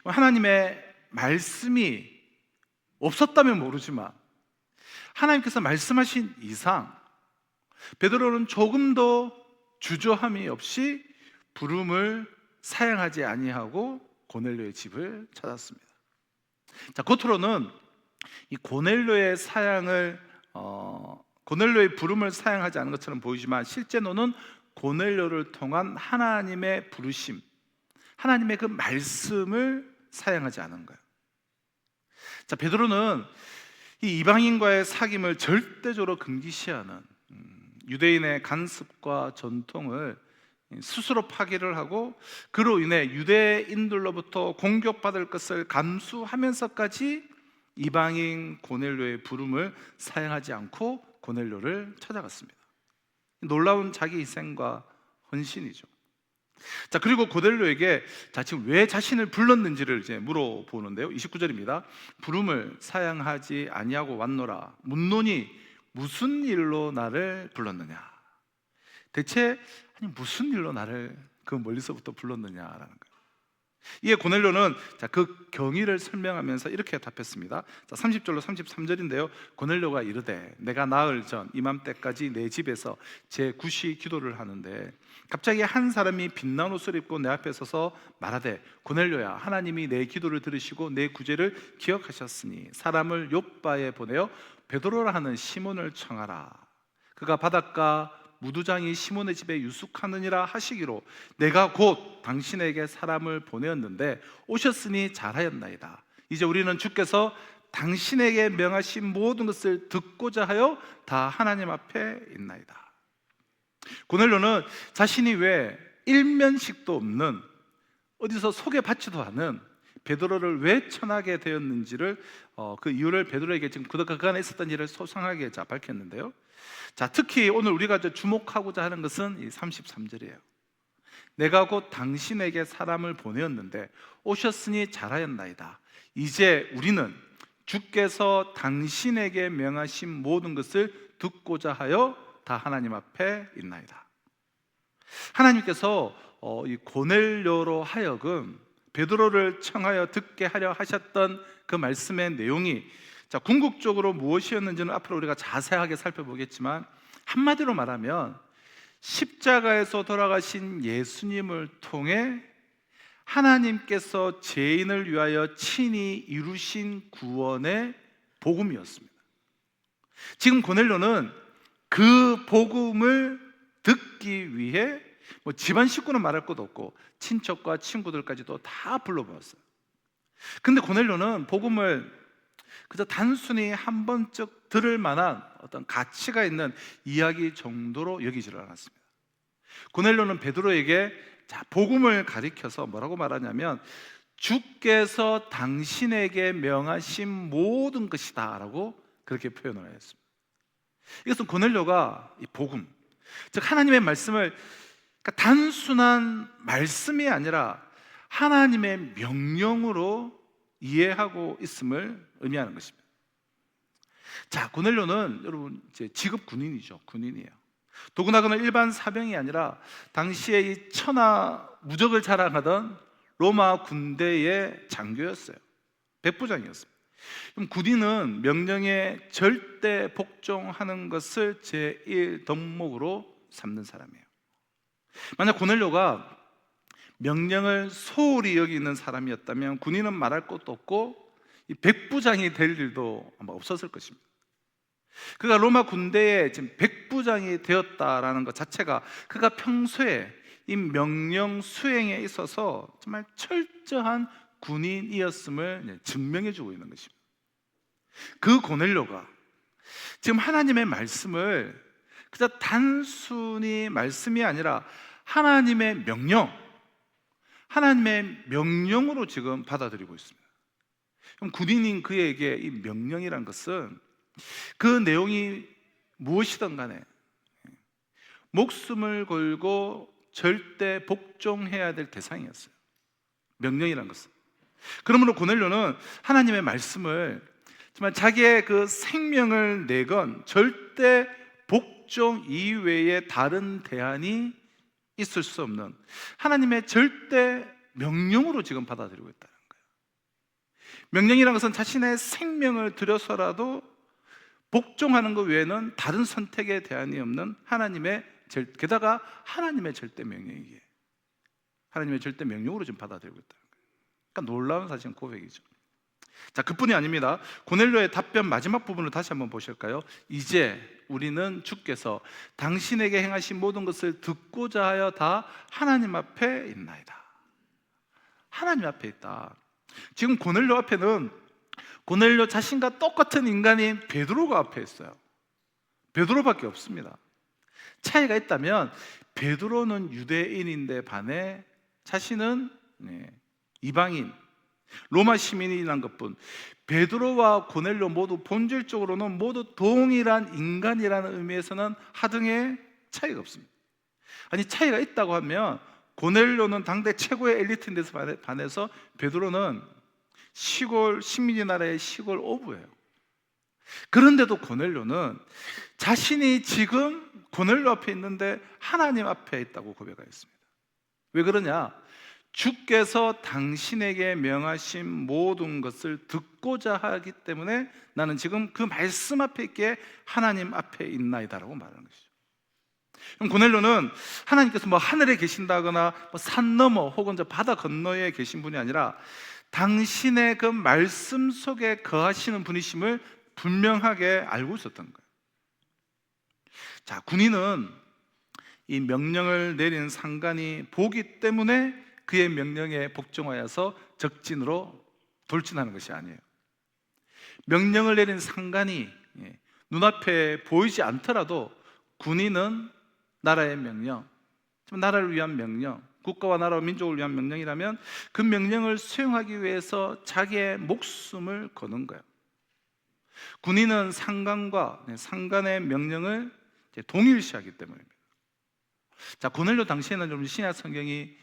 [SPEAKER 2] 하나님의 말씀이 없었다면 모르지만 하나님께서 말씀하신 이상 베드로는 조금도 주저함이 없이 부름을 사양하지 아니하고 고넬료의 집을 찾았습니다. 자, 겉으로는 이 고넬료의 부름을 사양하지 않은 것처럼 보이지만 실제로는 고넬료를 통한 하나님의 부르심, 하나님의 그 말씀을 사양하지 않은 거예요. 자, 베드로는 이 이방인과의 사귐을 절대적으로 금기시하는 유대인의 간습과 전통을 스스로 파기를 하고, 그로 인해 유대인들로부터 공격받을 것을 감수하면서까지 이방인 고넬료의 부름을 사양하지 않고 고넬료를 찾아갔습니다. 놀라운 자기 희생과 헌신이죠. 자, 그리고 고넬료에게 지금 왜 자신을 불렀는지를 이제 물어보는데요. 29절입니다. 부름을 사양하지 아니하고 왔노라. 묻노니 무슨 일로 나를 불렀느냐. 대체 무슨 일로 나를 그 멀리서부터 불렀느냐라는 거예요. 이에 고넬료는 그 경위를 설명하면서 이렇게 답했습니다. 30절로 33절인데요. 고넬료가 이르되 내가 나흘 전 이맘때까지 내 집에서 제9시 기도를 하는데 갑자기 한 사람이 빛난 옷을 입고 내 앞에 서서 말하되 고넬료야, 하나님이 내 기도를 들으시고 내 구제를 기억하셨으니 사람을 욥바에 보내어 베드로라 하는 시몬을 청하라. 그가 바닷가 무두장이 시몬의 집에 유숙하느니라 하시기로 내가 곧 당신에게 사람을 보내었는데 오셨으니 잘하였나이다. 이제 우리는 주께서 당신에게 명하신 모든 것을 듣고자 하여 다 하나님 앞에 있나이다. 고넬료는 자신이 왜 일면식도 없는, 어디서 소개받지도 않은 베드로를 왜 전하게 되었는지를 그 이유를 베드로에게 지금 그간에 있었던 일을 소상하게 밝혔는데요. 자, 특히 오늘 우리가 주목하고자 하는 것은 이 33절이에요. 내가 곧 당신에게 사람을 보내었는데 오셨으니 잘하였나이다. 이제 우리는 주께서 당신에게 명하신 모든 것을 듣고자 하여 다 하나님 앞에 있나이다. 하나님께서 이 고넬료로 하여금 베드로를 청하여 듣게 하려 하셨던 그 말씀의 내용이, 자, 궁극적으로 무엇이었는지는 앞으로 우리가 자세하게 살펴보겠지만, 한마디로 말하면 십자가에서 돌아가신 예수님을 통해 하나님께서 죄인을 위하여 친히 이루신 구원의 복음이었습니다. 지금 고넬료는 그 복음을 듣기 위해 집안 식구는 말할 것도 없고 친척과 친구들까지도 다 불러보았어요. 근데 고넬료는 복음을 그저 단순히 한 번쯤 들을 만한 어떤 가치가 있는 이야기 정도로 여기지를 않았습니다. 고넬료는 베드로에게 복음을 가리켜서 뭐라고 말하냐면, 주께서 당신에게 명하신 모든 것이다 라고 그렇게 표현을 했습니다. 이것은 고넬료가 이 복음, 즉 하나님의 말씀을 단순한 말씀이 아니라 하나님의 명령으로 이해하고 있음을 의미하는 것입니다. 자, 고넬료는 여러분 직업 군인이죠. 군인이에요. 더구나 그는 일반 사병이 아니라 당시에 이 천하 무적을 자랑하던 로마 군대의 장교였어요. 백부장이었습니다. 그럼 군인은 명령에 절대 복종하는 것을 제1 덕목으로 삼는 사람이에요. 만약 고넬료가 명령을 소홀히 여기는 사람이었다면 군인은 말할 것도 없고 이 백부장이 될 일도 아마 없었을 것입니다. 그가 로마 군대에 지금 백부장이 되었다라는 것 자체가 그가 평소에 이 명령 수행에 있어서 정말 철저한 군인이었음을 증명해 주고 있는 것입니다. 그 고넬료가 지금 하나님의 말씀을 그저 단순히 말씀이 아니라 하나님의 명령으로 지금 받아들이고 있습니다. 그럼 군인인 그에게 이 명령이란 것은 그 내용이 무엇이든 간에 목숨을 걸고 절대 복종해야 될 대상이었어요. 명령이란 것은. 그러므로 고넬료는 하나님의 말씀을 정말 자기의 그 생명을 내건 절대 복종 이외에 다른 대안이 있을 수 없는 하나님의 절대 명령으로 지금 받아들이고 있다는 거예요. 명령이라는 것은 자신의 생명을 들여서라도 복종하는 것 외에는 다른 선택의 대안이 없는 게다가 하나님의 절대 명령이기에 하나님의 절대 명령으로 지금 받아들이고 있다는 거예요. 그러니까 놀라운 사실 고백이죠. 자, 그뿐이 아닙니다. 고넬료의 답변 마지막 부분을 다시 한번 보실까요? 이제 우리는 주께서 당신에게 행하신 모든 것을 듣고자 하여 다 하나님 앞에 있나이다. 하나님 앞에 있다. 지금 고넬료 앞에는 고넬료 자신과 똑같은 인간인 베드로가 앞에 있어요. 베드로밖에 없습니다. 차이가 있다면 베드로는 유대인인데 반해 자신은 이방인, 로마 시민이란 것뿐. 베드로와 고넬료 모두 본질적으로는 모두 동일한 인간이라는 의미에서는 하등의 차이가 없습니다. 아니, 차이가 있다고 하면 고넬료는 당대 최고의 엘리트인 데서 반해서 베드로는 시골 식민지 나라의 시골 어부예요. 그런데도 고넬료는 자신이 지금 고넬료 앞에 있는데 하나님 앞에 있다고 고백하였습니다. 왜 그러냐? 주께서 당신에게 명하신 모든 것을 듣고자 하기 때문에 나는 지금 그 말씀 앞에 있기에 하나님 앞에 있나이다라고 말하는 것이죠. 그럼 고넬료는 하나님께서 하늘에 계신다거나 산 너머 혹은 바다 건너에 계신 분이 아니라 당신의 그 말씀 속에 거하시는 분이심을 분명하게 알고 있었던 거예요. 자, 군인은 이 명령을 내린 상관이 보기 때문에 그의 명령에 복종하여서 적진으로 돌진하는 것이 아니에요. 명령을 내린 상관이 눈앞에 보이지 않더라도 군인은 나라의 명령, 나라를 위한 명령, 국가와 나라와 민족을 위한 명령이라면 그 명령을 수행하기 위해서 자기의 목숨을 거는 거예요. 군인은 상관의 명령을 동일시하기 때문입니다. 자, 고넬료 당시에는 좀 신약 성경이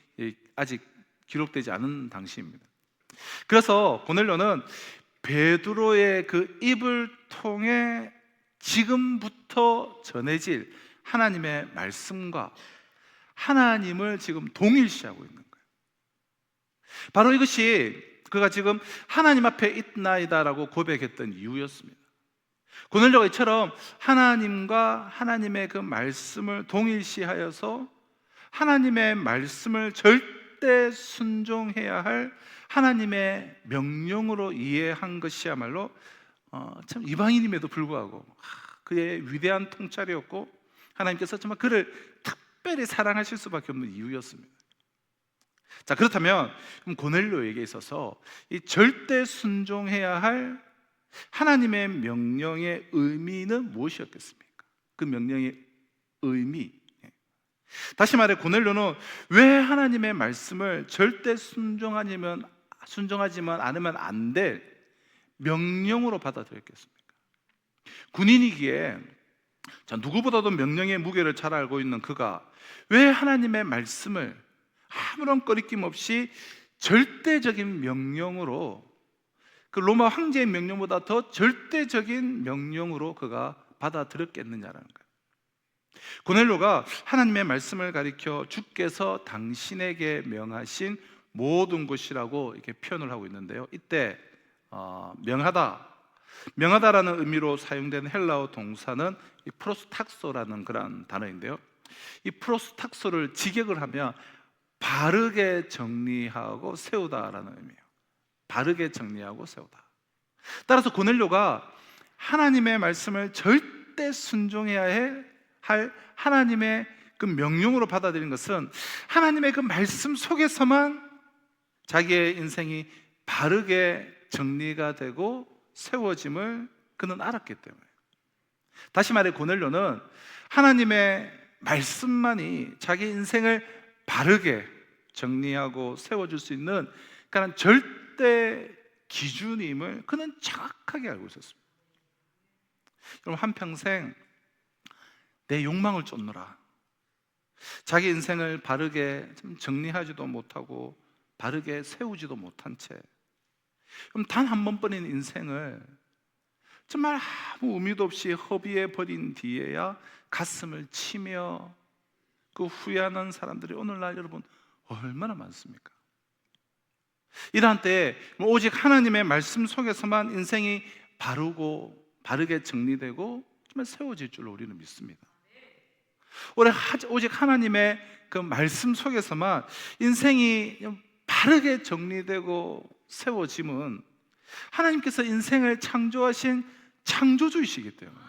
[SPEAKER 2] 아직 기록되지 않은 당시입니다. 그래서 고넬료는 베드로의 그 입을 통해 지금부터 전해질 하나님의 말씀과 하나님을 지금 동일시하고 있는 거예요. 바로 이것이 그가 지금 하나님 앞에 있나이다라고 고백했던 이유였습니다. 고넬료가 이처럼 하나님과 하나님의 그 말씀을 동일시하여서 하나님의 말씀을 절대 순종해야 할 하나님의 명령으로 이해한 것이야말로 참 이방인임에도 불구하고 그의 위대한 통찰이었고 하나님께서 정말 그를 특별히 사랑하실 수밖에 없는 이유였습니다. 자, 그렇다면 고넬료에게 있어서 이 절대 순종해야 할 하나님의 명령의 의미는 무엇이었겠습니까? 그 명령의 의미, 다시 말해 고넬료는 왜 하나님의 말씀을 절대 순종하지만 않으면 안 될 명령으로 받아들였겠습니까? 군인이기에 누구보다도 명령의 무게를 잘 알고 있는 그가 왜 하나님의 말씀을 아무런 꺼리낌 없이 절대적인 명령으로, 그 로마 황제의 명령보다 더 절대적인 명령으로 그가 받아들였겠느냐라는 거예요. 고넬료가 하나님의 말씀을 가리켜 주께서 당신에게 명하신 모든 것이라고 이렇게 표현을 하고 있는데요. 이때 명하다라는 의미로 사용된 헬라어 동사는 이 프로스탁소라는 그런 단어인데요. 이 프로스탁소를 직역을 하면 바르게 정리하고 세우다라는 의미예요. 바르게 정리하고 세우다. 따라서 고넬료가 하나님의 말씀을 절대 순종해야 할 하나님의 그 명령으로 받아들인 것은 하나님의 그 말씀 속에서만 자기의 인생이 바르게 정리가 되고 세워짐을 그는 알았기 때문에. 다시 말해 고넬료는 하나님의 말씀만이 자기 인생을 바르게 정리하고 세워줄 수 있는 그런 절대 기준임을 그는 정확하게 알고 있었습니다. 여러분, 한평생 내 욕망을 쫓느라 자기 인생을 바르게 정리하지도 못하고 바르게 세우지도 못한 채 단 한 번뿐인 인생을 정말 아무 의미도 없이 허비해 버린 뒤에야 가슴을 치며 그 후회하는 사람들이 오늘날 여러분 얼마나 많습니까? 이러한 때에 오직 하나님의 말씀 속에서만 인생이 바르게 정리되고 정말 세워질 줄로 우리는 믿습니다. 오직 하나님의 그 말씀 속에서만 인생이 바르게 정리되고 세워짐은 하나님께서 인생을 창조하신 창조주이시기 때문에,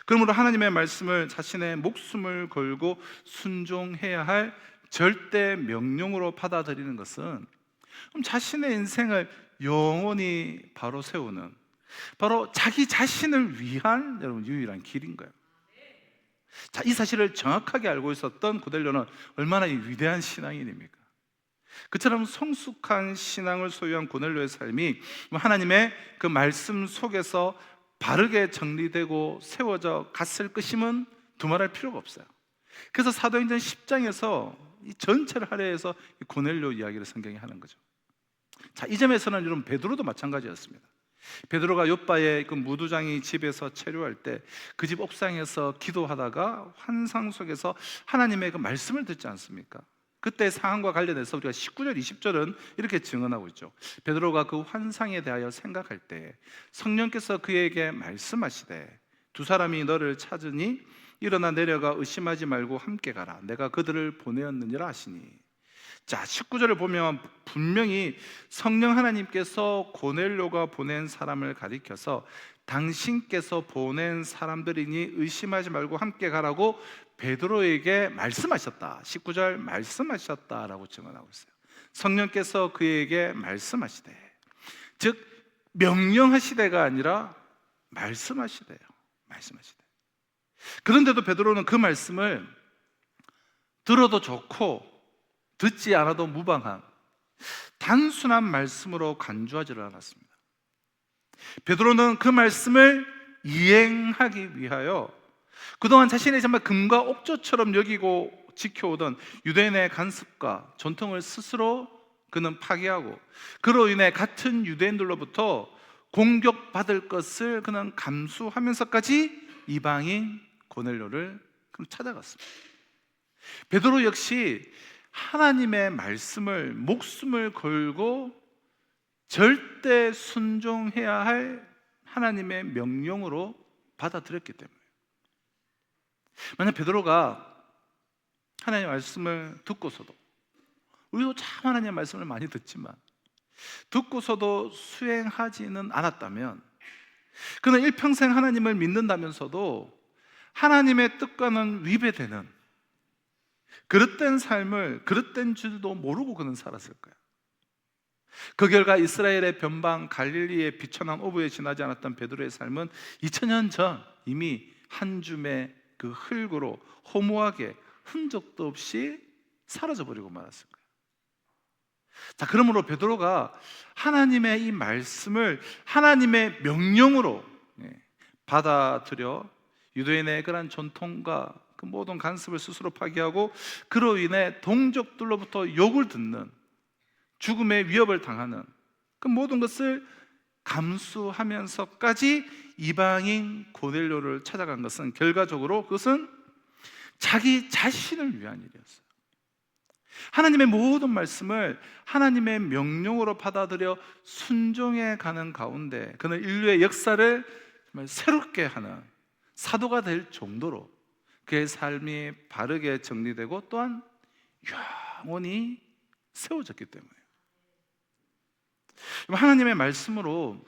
[SPEAKER 2] 그러므로 하나님의 말씀을 자신의 목숨을 걸고 순종해야 할 절대 명령으로 받아들이는 것은 자신의 인생을 영원히 바로 세우는, 바로 자기 자신을 위한 여러분 유일한 길인 거예요. 자, 이 사실을 정확하게 알고 있었던 고넬료는 얼마나 이 위대한 신앙인입니까? 그처럼 성숙한 신앙을 소유한 고넬료의 삶이 하나님의 그 말씀 속에서 바르게 정리되고 세워져 갔을 것임은 두말할 필요가 없어요. 그래서 사도행전 10장에서 이 전체를 할애해서 고넬료 이야기를 성경이 하는 거죠. 자, 이 점에서는 여러분 베드로도 마찬가지였습니다. 베드로가 요빠의 그 무두장이 집에서 체류할 때 그 집 옥상에서 기도하다가 환상 속에서 하나님의 그 말씀을 듣지 않습니까? 그때 상황과 관련해서 우리가 19절, 20절은 이렇게 증언하고 있죠. 베드로가 그 환상에 대하여 생각할 때 성령께서 그에게 말씀하시되 두 사람이 너를 찾으니 일어나 내려가 의심하지 말고 함께 가라. 내가 그들을 보내었느니라 하시니. 자, 19절을 보면 분명히 성령 하나님께서 고넬료가 보낸 사람을 가리켜서 당신께서 보낸 사람들이니 의심하지 말고 함께 가라고 베드로에게 말씀하셨다. 19절 말씀하셨다라고 증언하고 있어요. 성령께서 그에게 말씀하시되 즉 명령하시되가 아니라 말씀하시되요. 말씀하시되. 그런데도 베드로는 그 말씀을 들어도 좋고 듣지 않아도 무방한 단순한 말씀으로 간주하지를 않았습니다. 베드로는 그 말씀을 이행하기 위하여 그동안 자신의 정말 금과 옥조처럼 여기고 지켜오던 유대인의 간습과 전통을 스스로 그는 파괴하고 그로 인해 같은 유대인들로부터 공격받을 것을 그는 감수하면서까지 이방인 고넬료를 찾아갔습니다. 베드로 역시 하나님의 말씀을 목숨을 걸고 절대 순종해야 할 하나님의 명령으로 받아들였기 때문에, 만약 베드로가 하나님의 말씀을 듣고서도, 우리도 참 하나님의 말씀을 많이 듣지만 듣고서도 수행하지는 않았다면, 그는 일평생 하나님을 믿는다면서도 하나님의 뜻과는 위배되는 그릇된 삶을 그릇된 줄도 모르고 그는 살았을 거야. 그 결과 이스라엘의 변방 갈릴리의 비천한 오부에 지나지 않았던 베드로의 삶은 2000년 전 이미 한 줌의 그 흙으로 허무하게 흔적도 없이 사라져버리고 말았을 거야. 자, 그러므로 베드로가 하나님의 이 말씀을 하나님의 명령으로 받아들여 유대인의 그런 전통과 그 모든 간습을 스스로 파기하고 그로 인해 동족들로부터 욕을 듣는, 죽음의 위협을 당하는 그 모든 것을 감수하면서까지 이방인 고넬료를 찾아간 것은 결과적으로 그것은 자기 자신을 위한 일이었어요. 하나님의 모든 말씀을 하나님의 명령으로 받아들여 순종해 가는 가운데 그는 인류의 역사를 정말 새롭게 하는 사도가 될 정도로 그의 삶이 바르게 정리되고 또한 영원히 세워졌기 때문에요. 하나님의 말씀으로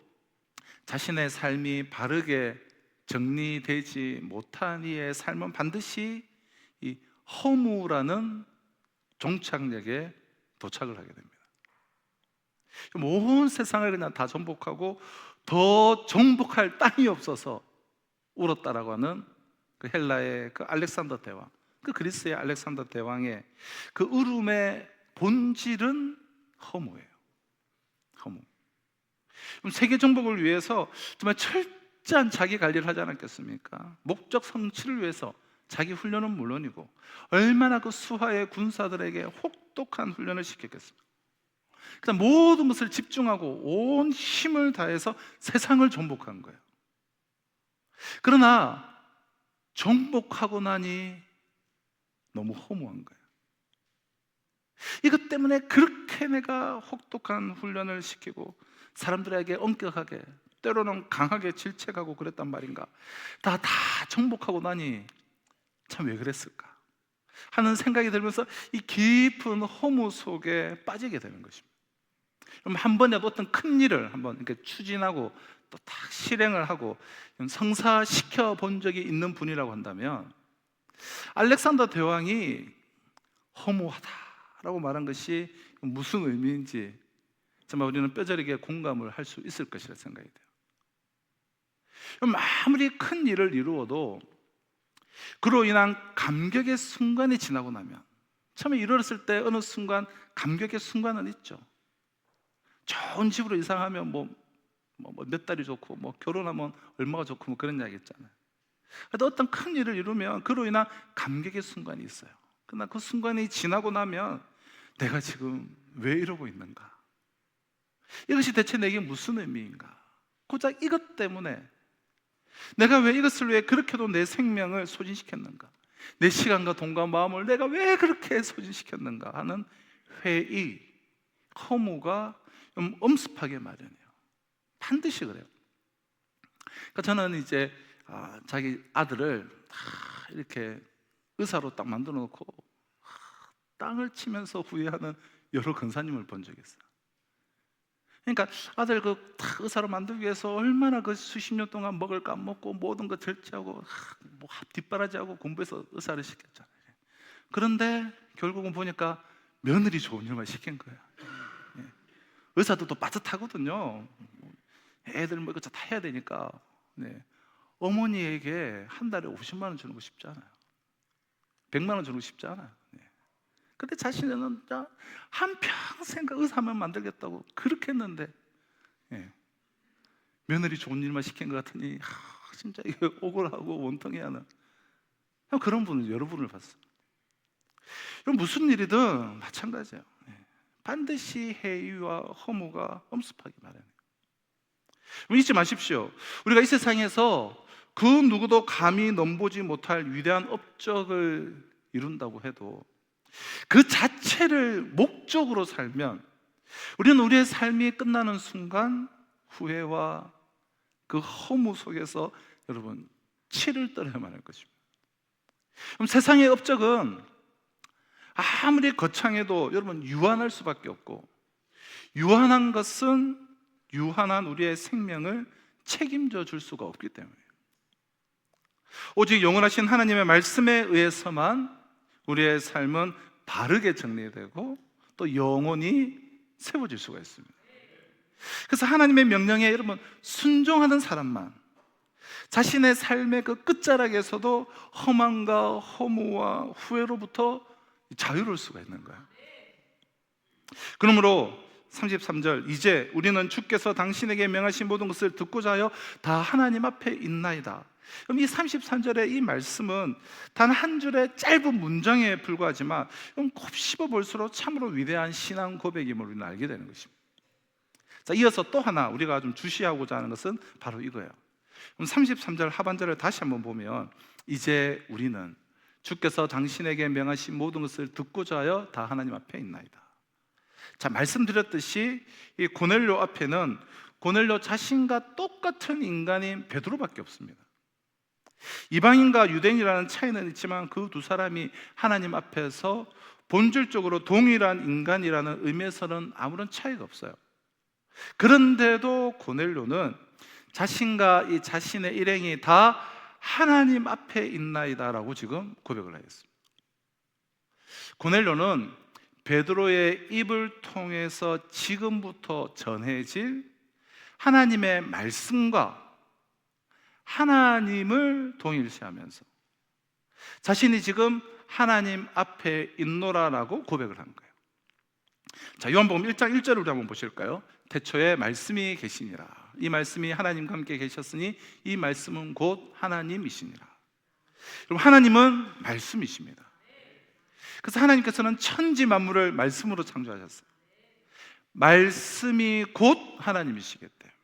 [SPEAKER 2] 자신의 삶이 바르게 정리되지 못한 이의 삶은 반드시 이 허무라는 종착역에 도착을 하게 됩니다. 온 세상을 그냥 다 정복하고 더 정복할 땅이 없어서 울었다라고 하는 그 헬라의 그 알렉산더 대왕, 그 그리스의 알렉산더 대왕의 그 울음의 본질은 허무예요. 허무. 그럼 세계 정복을 위해서 정말 철저한 자기 관리를 하지 않았겠습니까? 목적 성취를 위해서 자기 훈련은 물론이고 얼마나 그 수하의 군사들에게 혹독한 훈련을 시켰겠습니까? 그다음 모든 것을 집중하고 온 힘을 다해서 세상을 정복한 거예요. 그러나 정복하고 나니 너무 허무한 거예요. 이것 때문에 그렇게 내가 혹독한 훈련을 시키고 사람들에게 엄격하게 때로는 강하게 질책하고 그랬단 말인가. 다 정복하고 나니 참 왜 그랬을까 하는 생각이 들면서 이 깊은 허무 속에 빠지게 되는 것입니다. 그럼 한 번이라도 어떤 큰 일을 한번 이렇게 추진하고 또 딱 실행을 하고 성사시켜 본 적이 있는 분이라고 한다면 알렉산더 대왕이 허무하다라고 말한 것이 무슨 의미인지 정말 우리는 뼈저리게 공감을 할 수 있을 것이라 생각이 돼요. 그럼 아무리 큰 일을 이루어도 그로 인한 감격의 순간이 지나고 나면, 처음에 이루었을 때 어느 순간 감격의 순간은 있죠. 좋은 집으로 이사하면 몇 달이 좋고 결혼하면 얼마가 좋고 그런 이야기 있잖아요. 그런데 어떤 큰 일을 이루면 그로 인한 감격의 순간이 있어요. 그러나 그 순간이 지나고 나면 내가 지금 왜 이러고 있는가? 이것이 대체 내게 무슨 의미인가? 고작 이것 때문에 내가 왜 이것을 위해 그렇게도 내 생명을 소진시켰는가? 내 시간과 돈과 마음을 내가 왜 그렇게 소진시켰는가 하는 회의, 허무가 엄습하게 마련해요. 반드시 그래요. 그러니까 저는 이제 자기 아들을 이렇게 의사로 딱 만들어 놓고 땅을 치면서 후회하는 여러 권사님을 본 적이 있어요. 그러니까 아들 의사로 만들기 위해서 얼마나 그 수십 년 동안 먹을 거 안 먹고 모든 거 절제하고 뒷바라지하고 공부해서 의사를 시켰잖아요. 그런데 결국은 보니까 며느리 좋은 일만 시킨 거예요. 의사들도 빠듯하거든요. 애들 뭐 이거 다 해야 되니까. 네. 어머니에게 한 달에 50만 원 주는 거 쉽지 않아요. 100만 원 주는 거 쉽지 않아요. 네. 근데 자신은 한평생 그 의사 하면 만들겠다고 그렇게 했는데, 네. 며느리 좋은 일만 시킨 것 같으니 진짜 이거 억울하고 원통해야 하는 그런 분을 여러 분을 봤어요. 그럼 무슨 일이든 마찬가지예요. 네. 반드시 해이와 허무가 엄습하기 마련이에요. 잊지 마십시오. 우리가 이 세상에서 그 누구도 감히 넘보지 못할 위대한 업적을 이룬다고 해도 그 자체를 목적으로 살면 우리는 우리의 삶이 끝나는 순간 후회와 그 허무 속에서 여러분 치를 떨어야만 할 것입니다. 그럼 세상의 업적은 아무리 거창해도 여러분 유한할 수밖에 없고, 유한한 것은 유한한 우리의 생명을 책임져 줄 수가 없기 때문이에요. 오직 영원하신 하나님의 말씀에 의해서만 우리의 삶은 바르게 정리되고 또 영원히 세워질 수가 있습니다. 그래서 하나님의 명령에 여러분 순종하는 사람만 자신의 삶의 그 끝자락에서도 험함과 허무와 후회로부터 자유로울 수가 있는 거예요. 그러므로 33절, 이제 우리는 주께서 당신에게 명하신 모든 것을 듣고자 하여 다 하나님 앞에 있나이다. 그럼 이 33절의 이 말씀은 단 한 줄의 짧은 문장에 불과하지만 곱씹어 볼수록 참으로 위대한 신앙 고백임을 우리는 알게 되는 것입니다. 자, 이어서 또 하나 우리가 좀 주시하고자 하는 것은 바로 이거예요. 그럼 33절 하반절을 다시 한번 보면, 이제 우리는 주께서 당신에게 명하신 모든 것을 듣고자 하여 다 하나님 앞에 있나이다. 자, 말씀드렸듯이 이 고넬료 앞에는 고넬료 자신과 똑같은 인간인 베드로밖에 없습니다. 이방인과 유대인이라는 차이는 있지만 그 두 사람이 하나님 앞에서 본질적으로 동일한 인간이라는 의미에서는 아무런 차이가 없어요. 그런데도 고넬료는 자신과 이 자신의 일행이 다 하나님 앞에 있나이다라고 지금 고백을 하였습니다. 고넬료는 베드로의 입을 통해서 지금부터 전해질 하나님의 말씀과 하나님을 동일시하면서 자신이 지금 하나님 앞에 있노라라고 고백을 한 거예요. 자, 요한복음 1장 1절을 우리 한번 보실까요? 태초에 말씀이 계시니라. 이 말씀이 하나님과 함께 계셨으니 이 말씀은 곧 하나님이시니라. 그럼 하나님은 말씀이십니다. 그래서 하나님께서는 천지 만물을 말씀으로 창조하셨어요. 말씀이 곧 하나님이시기 때문에.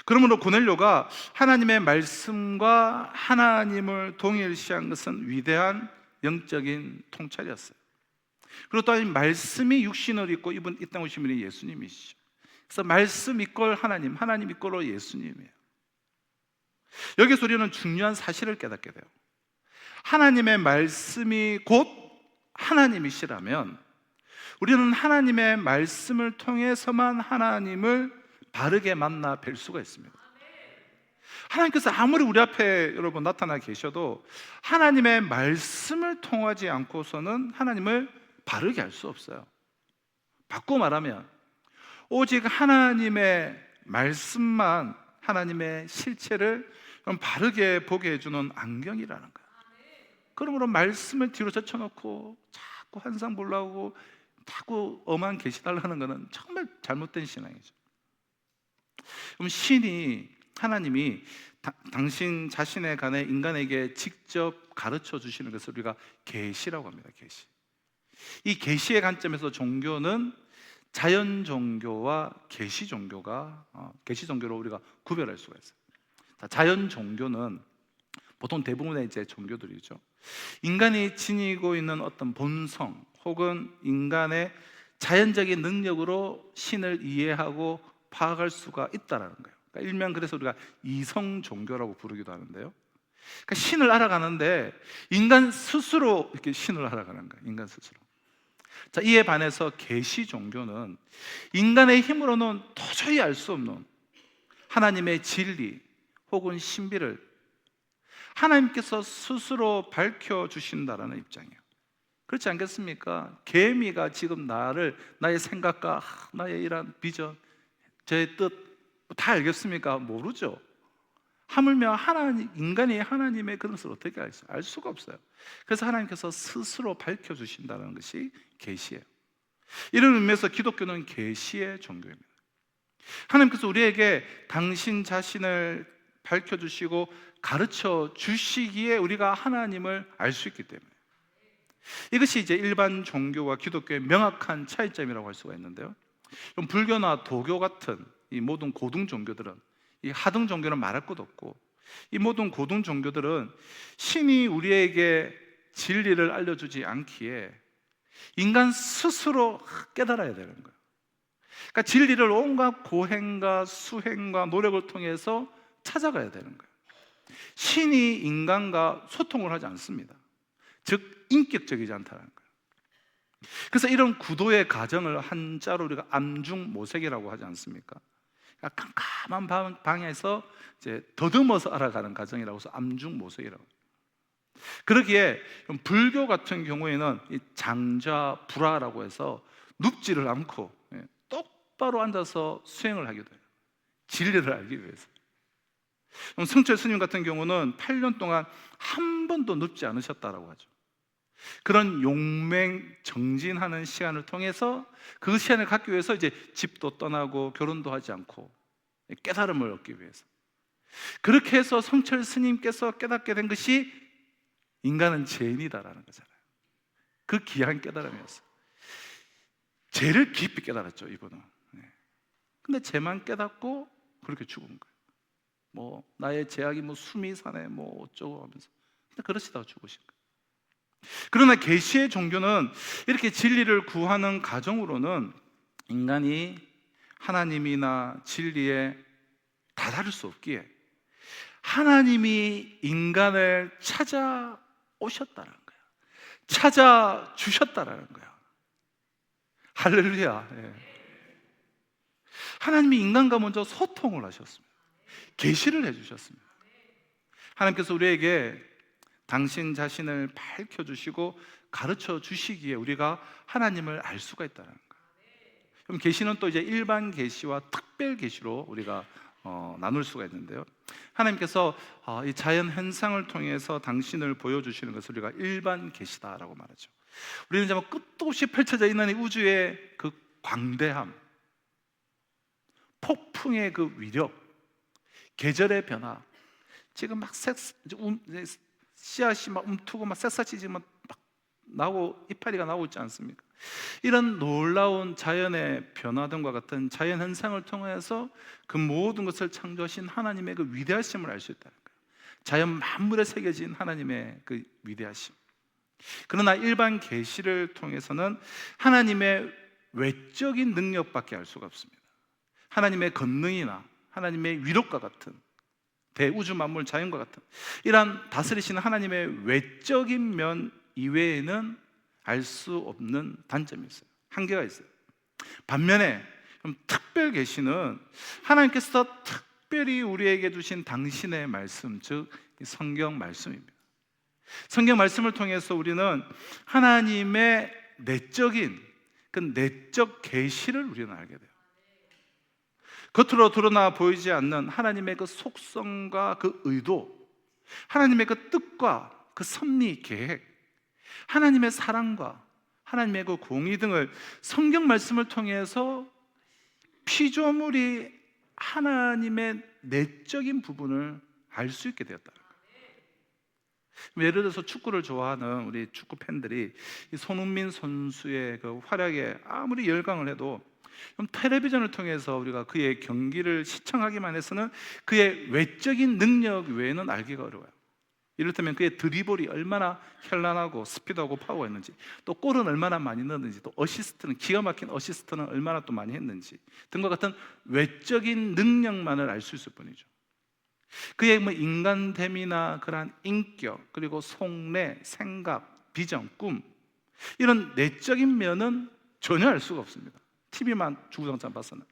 [SPEAKER 2] 그러므로 고넬료가 하나님의 말씀과 하나님을 동일시한 것은 위대한 영적인 통찰이었어요. 그리고 또 이 말씀이 육신을 입고 이분 이 땅 오신 분이 예수님이시죠. 그래서 말씀 이꼴 하나님, 하나님 이꼴로 예수님이에요. 여기서 우리는 중요한 사실을 깨닫게 돼요. 하나님의 말씀이 곧 하나님이시라면 우리는 하나님의 말씀을 통해서만 하나님을 바르게 만나 뵐 수가 있습니다. 하나님께서 아무리 우리 앞에 여러분 나타나 계셔도 하나님의 말씀을 통하지 않고서는 하나님을 바르게 할 수 없어요. 바꿔 말하면 오직 하나님의 말씀만 하나님의 실체를 바르게 보게 해주는 안경이라는 거예요. 그러므로 말씀을 뒤로 젖혀놓고 자꾸 환상 보려고 자꾸 엄한 계시달라는 것은 정말 잘못된 신앙이죠. 그럼 하나님이 당신 자신에 관해 인간에게 직접 가르쳐 주시는 것을 우리가 계시라고 합니다. 계시. 이 계시의 관점에서 종교는 자연 종교와 계시 종교가 계시 종교로 우리가 구별할 수가 있어요. 자연 종교는 보통 대부분의 이제 종교들이죠. 인간이 지니고 있는 어떤 본성 혹은 인간의 자연적인 능력으로 신을 이해하고 파악할 수가 있다라는 거예요. 그러니까 일명 그래서 우리가 이성 종교라고 부르기도 하는데요. 그러니까 신을 알아가는데 인간 스스로 이렇게 신을 알아가는 거예요. 인간 스스로. 자, 이에 반해서 계시 종교는 인간의 힘으로는 도저히 알 수 없는 하나님의 진리 혹은 신비를 하나님께서 스스로 밝혀 주신다라는 입장이에요. 그렇지 않겠습니까? 개미가 지금 나의 생각과 나의 이런 비전, 제 뜻 다 알겠습니까? 모르죠. 하물며 인간이 하나님의 그런 것을 어떻게 알겠어요? 알 수가 없어요. 그래서 하나님께서 스스로 밝혀주신다는 것이 계시예요. 이런 의미에서 기독교는 계시의 종교입니다. 하나님께서 우리에게 당신 자신을 밝혀주시고 가르쳐 주시기에 우리가 하나님을 알 수 있기 때문에, 이것이 이제 일반 종교와 기독교의 명확한 차이점이라고 할 수가 있는데요. 불교나 도교 같은 이 모든 고등 종교들은, 이 하등 종교는 말할 것도 없고, 이 모든 고등 종교들은 신이 우리에게 진리를 알려주지 않기에 인간 스스로 깨달아야 되는 거예요. 그러니까 진리를 온갖 고행과 수행과 노력을 통해서 찾아가야 되는 거예요. 신이 인간과 소통을 하지 않습니다. 즉 인격적이지 않다는 거예요. 그래서 이런 구도의 과정을 한자로 우리가 암중모색이라고 하지 않습니까? 그러니까 깜깜한 방에서 이제 더듬어서 알아가는 과정이라고 해서 암중모색이라고. 그러기에 불교 같은 경우에는 이 장좌불화라고 해서 눕지를 않고 똑바로 앉아서 수행을 하게 돼요. 진리를 알기 위해서. 성철 스님 같은 경우는 8년 동안 한 번도 눕지 않으셨다라고 하죠. 그런 용맹정진하는 시간을 통해서 그 시간을 갖기 위해서 이제 집도 떠나고 결혼도 하지 않고 깨달음을 얻기 위해서, 그렇게 해서 성철 스님께서 깨닫게 된 것이 인간은 죄인이다라는 거잖아요. 그 귀한 깨달음이었어요. 죄를 깊이 깨달았죠, 이분은. 근데 죄만 깨닫고 그렇게 죽은 거예요. 뭐 나의 죄악이 뭐 숨이 사네 뭐 어쩌고 하면서, 근데 그러시다가 죽으신 거예요. 그러나 계시의 종교는 이렇게 진리를 구하는 과정으로는 인간이 하나님이나 진리에 다다를 수 없기에 하나님이 인간을 찾아오셨다는 거예요. 찾아주셨다는 거예요. 할렐루야. 하나님이 인간과 먼저 소통을 하셨습니다. 계시를 해주셨습니다. 하나님께서 우리에게 당신 자신을 밝혀주시고 가르쳐 주시기에 우리가 하나님을 알 수가 있다는 거예요. 그럼 계시는 또 이제 일반 계시와 특별 계시로 우리가 나눌 수가 있는데요. 하나님께서 이 자연 현상을 통해서 당신을 보여주시는 것을 우리가 일반 계시다라고 말하죠. 우리는 이제 끝도 없이 펼쳐져 있는 이 우주의 그 광대함, 폭풍의 그 위력, 계절의 변화, 지금 막 씨앗이 막 움트고 막 새싹이 막 나오고 이파리가 나오고 있지 않습니까? 이런 놀라운 자연의 변화등과 같은 자연 현상을 통해서 그 모든 것을 창조하신 하나님의 그 위대하심을 알 수 있다는 거예요. 자연 만물에 새겨진 하나님의 그 위대하심. 그러나 일반 계시를 통해서는 하나님의 외적인 능력밖에 알 수가 없습니다. 하나님의 권능이나 하나님의 위력과 같은 대우주 만물 자연과 같은 이러한 다스리시는 하나님의 외적인 면 이외에는 알 수 없는 단점이 있어요. 한계가 있어요. 반면에 특별 계시는 하나님께서 특별히 우리에게 주신 당신의 말씀, 즉 성경 말씀입니다. 성경 말씀을 통해서 우리는 하나님의 내적인 그 내적 계시를 우리는 알게 돼요. 겉으로 드러나 보이지 않는 하나님의 그 속성과 그 의도, 하나님의 그 뜻과 그 섭리 계획, 하나님의 사랑과 하나님의 그 공의 등을 성경 말씀을 통해서 피조물이 하나님의 내적인 부분을 알 수 있게 되었다. 예를 들어서 축구를 좋아하는 우리 축구 팬들이 이 손흥민 선수의 그 활약에 아무리 열광을 해도 텔레비전을 통해서 우리가 그의 경기를 시청하기만 해서는 그의 외적인 능력 외에는 알기가 어려워요. 이를테면 그의 드리블이 얼마나 현란하고 스피드하고 파워가 있는지, 또 골은 얼마나 많이 넣었는지, 또 어시스트는 기가 막힌 어시스트는 얼마나 또 많이 했는지 등과 같은 외적인 능력만을 알 수 있을 뿐이죠. 그의 뭐 인간됨이나 그러한 인격, 그리고 속내, 생각, 비전, 꿈, 이런 내적인 면은 전혀 알 수가 없습니다. TV만 주구장창 봐서는.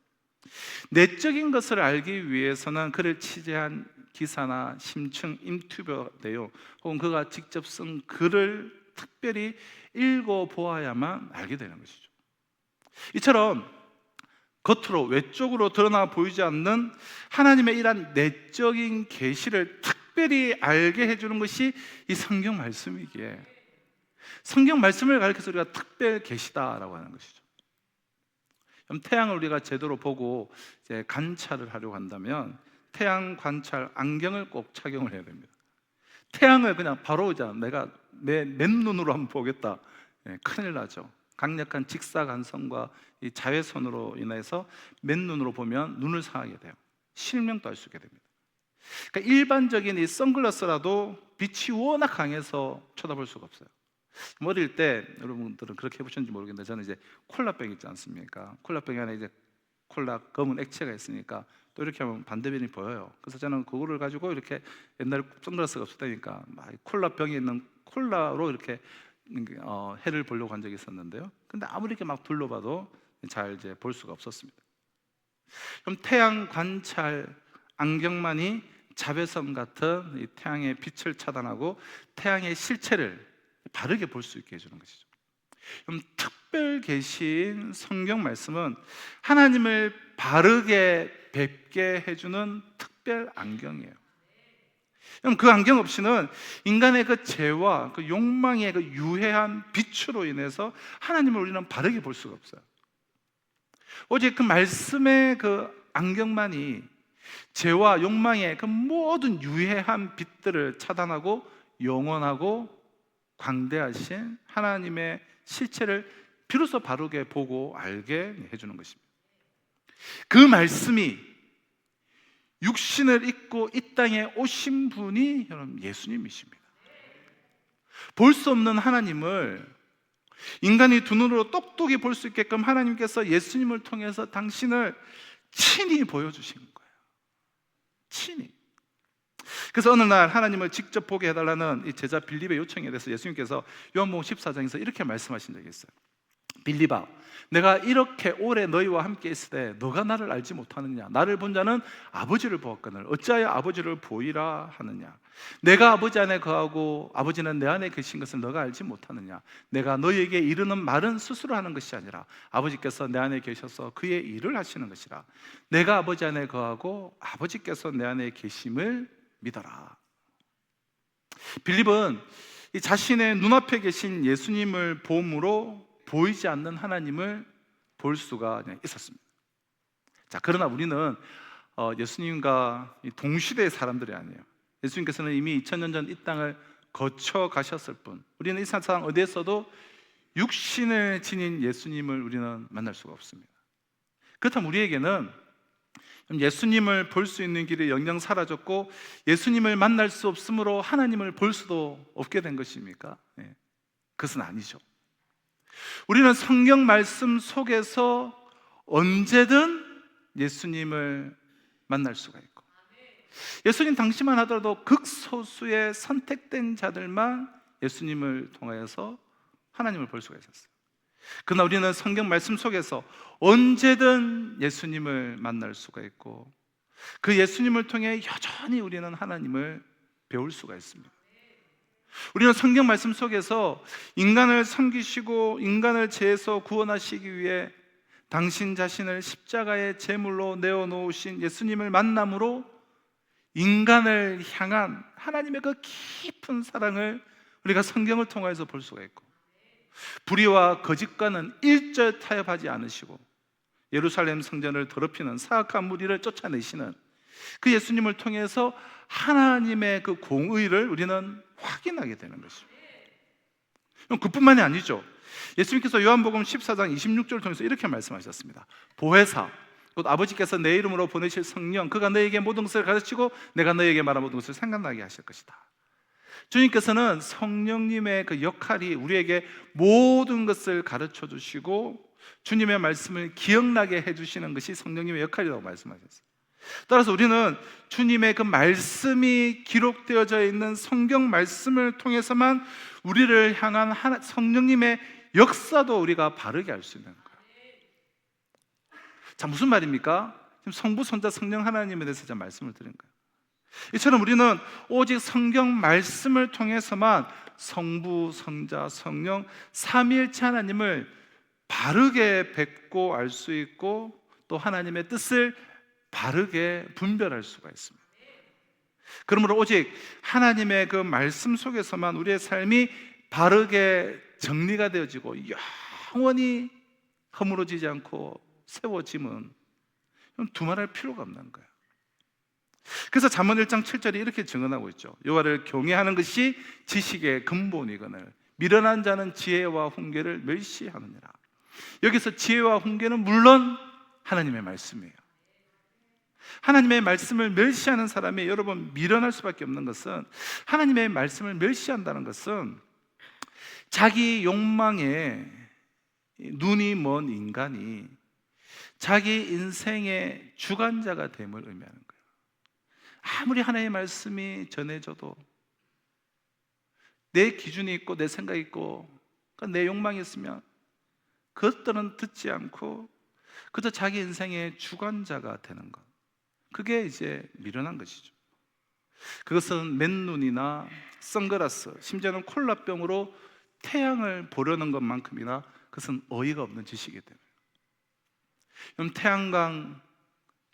[SPEAKER 2] 내적인 것을 알기 위해서는 그를 취재한 기사나 심층 인터뷰가 돼요. 혹은 그가 직접 쓴 글을 특별히 읽어보아야만 알게 되는 것이죠. 이처럼 겉으로 외적으로 드러나 보이지 않는 하나님의 이러한 내적인 계시를 특별히 알게 해주는 것이 이 성경 말씀이기에 성경 말씀을 가리켜서 우리가 특별 계시다라고 하는 것이죠. 그럼 태양을 우리가 제대로 보고 이제 관찰을 하려고 한다면 태양 관찰 안경을 꼭 착용을 해야 됩니다. 태양을 그냥 바로 내가 내 맨눈으로 한번 보겠다, 큰일 나죠. 강력한 직사광선과 이 자외선으로 인해서 맨눈으로 보면 눈을 상하게 돼요. 실명도 할 수 있게 됩니다. 그러니까 일반적인 이 선글라스라도 빛이 워낙 강해서 쳐다볼 수가 없어요. 어릴 때 여러분들은 그렇게 해보셨는지 모르겠는데 저는 이제 콜라병 있지 않습니까? 콜라병 안에 이제 콜라 검은 액체가 있으니까 또 이렇게 하면 반대면이 보여요. 그래서 저는 그거를 가지고 이렇게, 옛날에 선글라스가 없었다니까 막 콜라병에 있는 콜라로 이렇게 해를 보려고 한 적이 있었는데요. 근데 아무리 이렇게 막 둘러봐도 잘 이제 볼 수가 없었습니다. 그럼 태양 관찰 안경만이 자외선 같은 이 태양의 빛을 차단하고 태양의 실체를 바르게 볼 수 있게 해주는 것이죠. 그럼 특별 계시인 성경 말씀은 하나님을 바르게 뵙게 해주는 특별 안경이에요. 그럼 그 안경 없이는 인간의 그 죄와 그 욕망의 그 유해한 빛으로 인해서 하나님을 우리는 바르게 볼 수가 없어요. 오직 그 말씀의 그 안경만이 죄와 욕망의 그 모든 유해한 빛들을 차단하고 영원하고 광대하신 하나님의 실체를 비로소 바르게 보고 알게 해주는 것입니다. 그 말씀이 육신을 입고 이 땅에 오신 분이 여러분 예수님이십니다. 볼 수 없는 하나님을 인간이 두 눈으로 똑똑히 볼 수 있게끔 하나님께서 예수님을 통해서 당신을 친히 보여주신 거예요. 친히. 그래서 어느 날 하나님을 직접 보게 해달라는 이 제자 빌립의 요청에 대해서 예수님께서 요한복음 14장에서 이렇게 말씀하신 적이 있어요. 빌립아, 내가 이렇게 오래 너희와 함께 있을 때 너가 나를 알지 못하느냐? 나를 본 자는 아버지를 보았거늘 어찌하여 아버지를 보이라 하느냐? 내가 아버지 안에 거하고 아버지는 내 안에 계신 것을 너가 알지 못하느냐? 내가 너희에게 이르는 말은 스스로 하는 것이 아니라 아버지께서 내 안에 계셔서 그의 일을 하시는 것이라. 내가 아버지 안에 거하고 아버지께서 내 안에 계심을 믿어라. 빌립은 이 자신의 눈앞에 계신 예수님을 봄으로 보이지 않는 하나님을 볼 수가 있었습니다. 자, 그러나 우리는 예수님과 동시대의 사람들이 아니에요. 예수님께서는 이미 2000년 전 이 땅을 거쳐 가셨을 뿐, 우리는 이 세상 어디에서도 육신을 지닌 예수님을 우리는 만날 수가 없습니다. 그렇다면 우리에게는 예수님을 볼 수 있는 길이 영영 사라졌고 예수님을 만날 수 없으므로 하나님을 볼 수도 없게 된 것입니까? 네. 그것은 아니죠. 우리는 성경 말씀 속에서 언제든 예수님을 만날 수가 있고, 예수님 당시만 하더라도 극소수의 선택된 자들만 예수님을 통하여서 하나님을 볼 수가 있었어요. 그러나 우리는 성경 말씀 속에서 언제든 예수님을 만날 수가 있고 그 예수님을 통해 여전히 우리는 하나님을 배울 수가 있습니다. 우리는 성경 말씀 속에서 인간을 섬기시고 인간을 죄에서 구원하시기 위해 당신 자신을 십자가의 제물로 내어놓으신 예수님을 만남으로 인간을 향한 하나님의 그 깊은 사랑을 우리가 성경을 통해서 볼 수가 있고, 불의와 거짓과는 일절 타협하지 않으시고 예루살렘 성전을 더럽히는 사악한 무리를 쫓아내시는 그 예수님을 통해서 하나님의 그 공의를 우리는 확인하게 되는 것입니다. 그뿐만이 아니죠. 예수님께서 요한복음 14장 26절을 통해서 이렇게 말씀하셨습니다. 보혜사, 곧 아버지께서 내 이름으로 보내실 성령, 그가 너에게 모든 것을 가르치고 내가 너에게 말한 모든 것을 생각나게 하실 것이다. 주님께서는 성령님의 그 역할이 우리에게 모든 것을 가르쳐 주시고 주님의 말씀을 기억나게 해주시는 것이 성령님의 역할이라고 말씀하셨어요. 따라서 우리는 주님의 그 말씀이 기록되어져 있는 성경 말씀을 통해서만 우리를 향한 성령님의 역사도 우리가 바르게 알 수 있는 거예요. 자, 무슨 말입니까? 지금 성부, 성자, 성령 하나님에 대해서 제가 말씀을 드린 거예요. 이처럼 우리는 오직 성경 말씀을 통해서만 성부, 성자, 성령 삼위일체 하나님을 바르게 뵙고 알 수 있고 또 하나님의 뜻을 바르게 분별할 수가 있습니다. 그러므로 오직 하나님의 그 말씀 속에서만 우리의 삶이 바르게 정리가 되어지고 영원히 허물어지지 않고 세워짐은 두말할 필요가 없는 거예요. 그래서 잠언 1장 7절이 이렇게 증언하고 있죠. 여호와를 경외하는 것이 지식의 근본이거늘 미련한 자는 지혜와 훈계를 멸시하느니라. 여기서 지혜와 훈계는 물론 하나님의 말씀이에요. 하나님의 말씀을 멸시하는 사람이 여러분 미련할 수밖에 없는 것은, 하나님의 말씀을 멸시한다는 것은 자기 욕망에 눈이 먼 인간이 자기 인생의 주관자가 됨을 의미하는 거예요. 아무리 하나님의 말씀이 전해져도 내 기준이 있고 내 생각이 있고 내 욕망이 있으면 그것들은 듣지 않고 그저 자기 인생의 주관자가 되는 것, 그게 이제 미련한 것이죠. 그것은 맨눈이나 선글라스, 심지어는 콜라병으로 태양을 보려는 것만큼이나 그것은 어이가 없는 짓이기 때문에. 그럼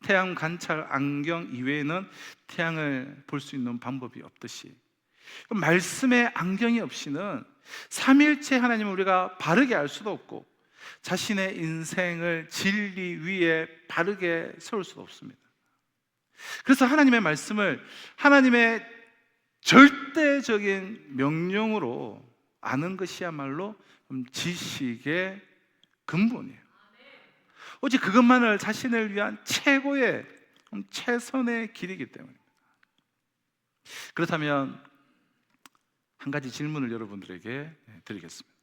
[SPEAKER 2] 태양 관찰 안경 이외에는 태양을 볼 수 있는 방법이 없듯이, 말씀의 안경이 없이는 삼위일체 하나님을 우리가 바르게 알 수도 없고 자신의 인생을 진리 위에 바르게 세울 수도 없습니다. 그래서 하나님의 말씀을 하나님의 절대적인 명령으로 아는 것이야말로 지식의 근본이에요. 오직 그것만을 자신을 위한 최고의 최선의 길이기 때문입니다. 그렇다면 한 가지 질문을 여러분들에게 드리겠습니다.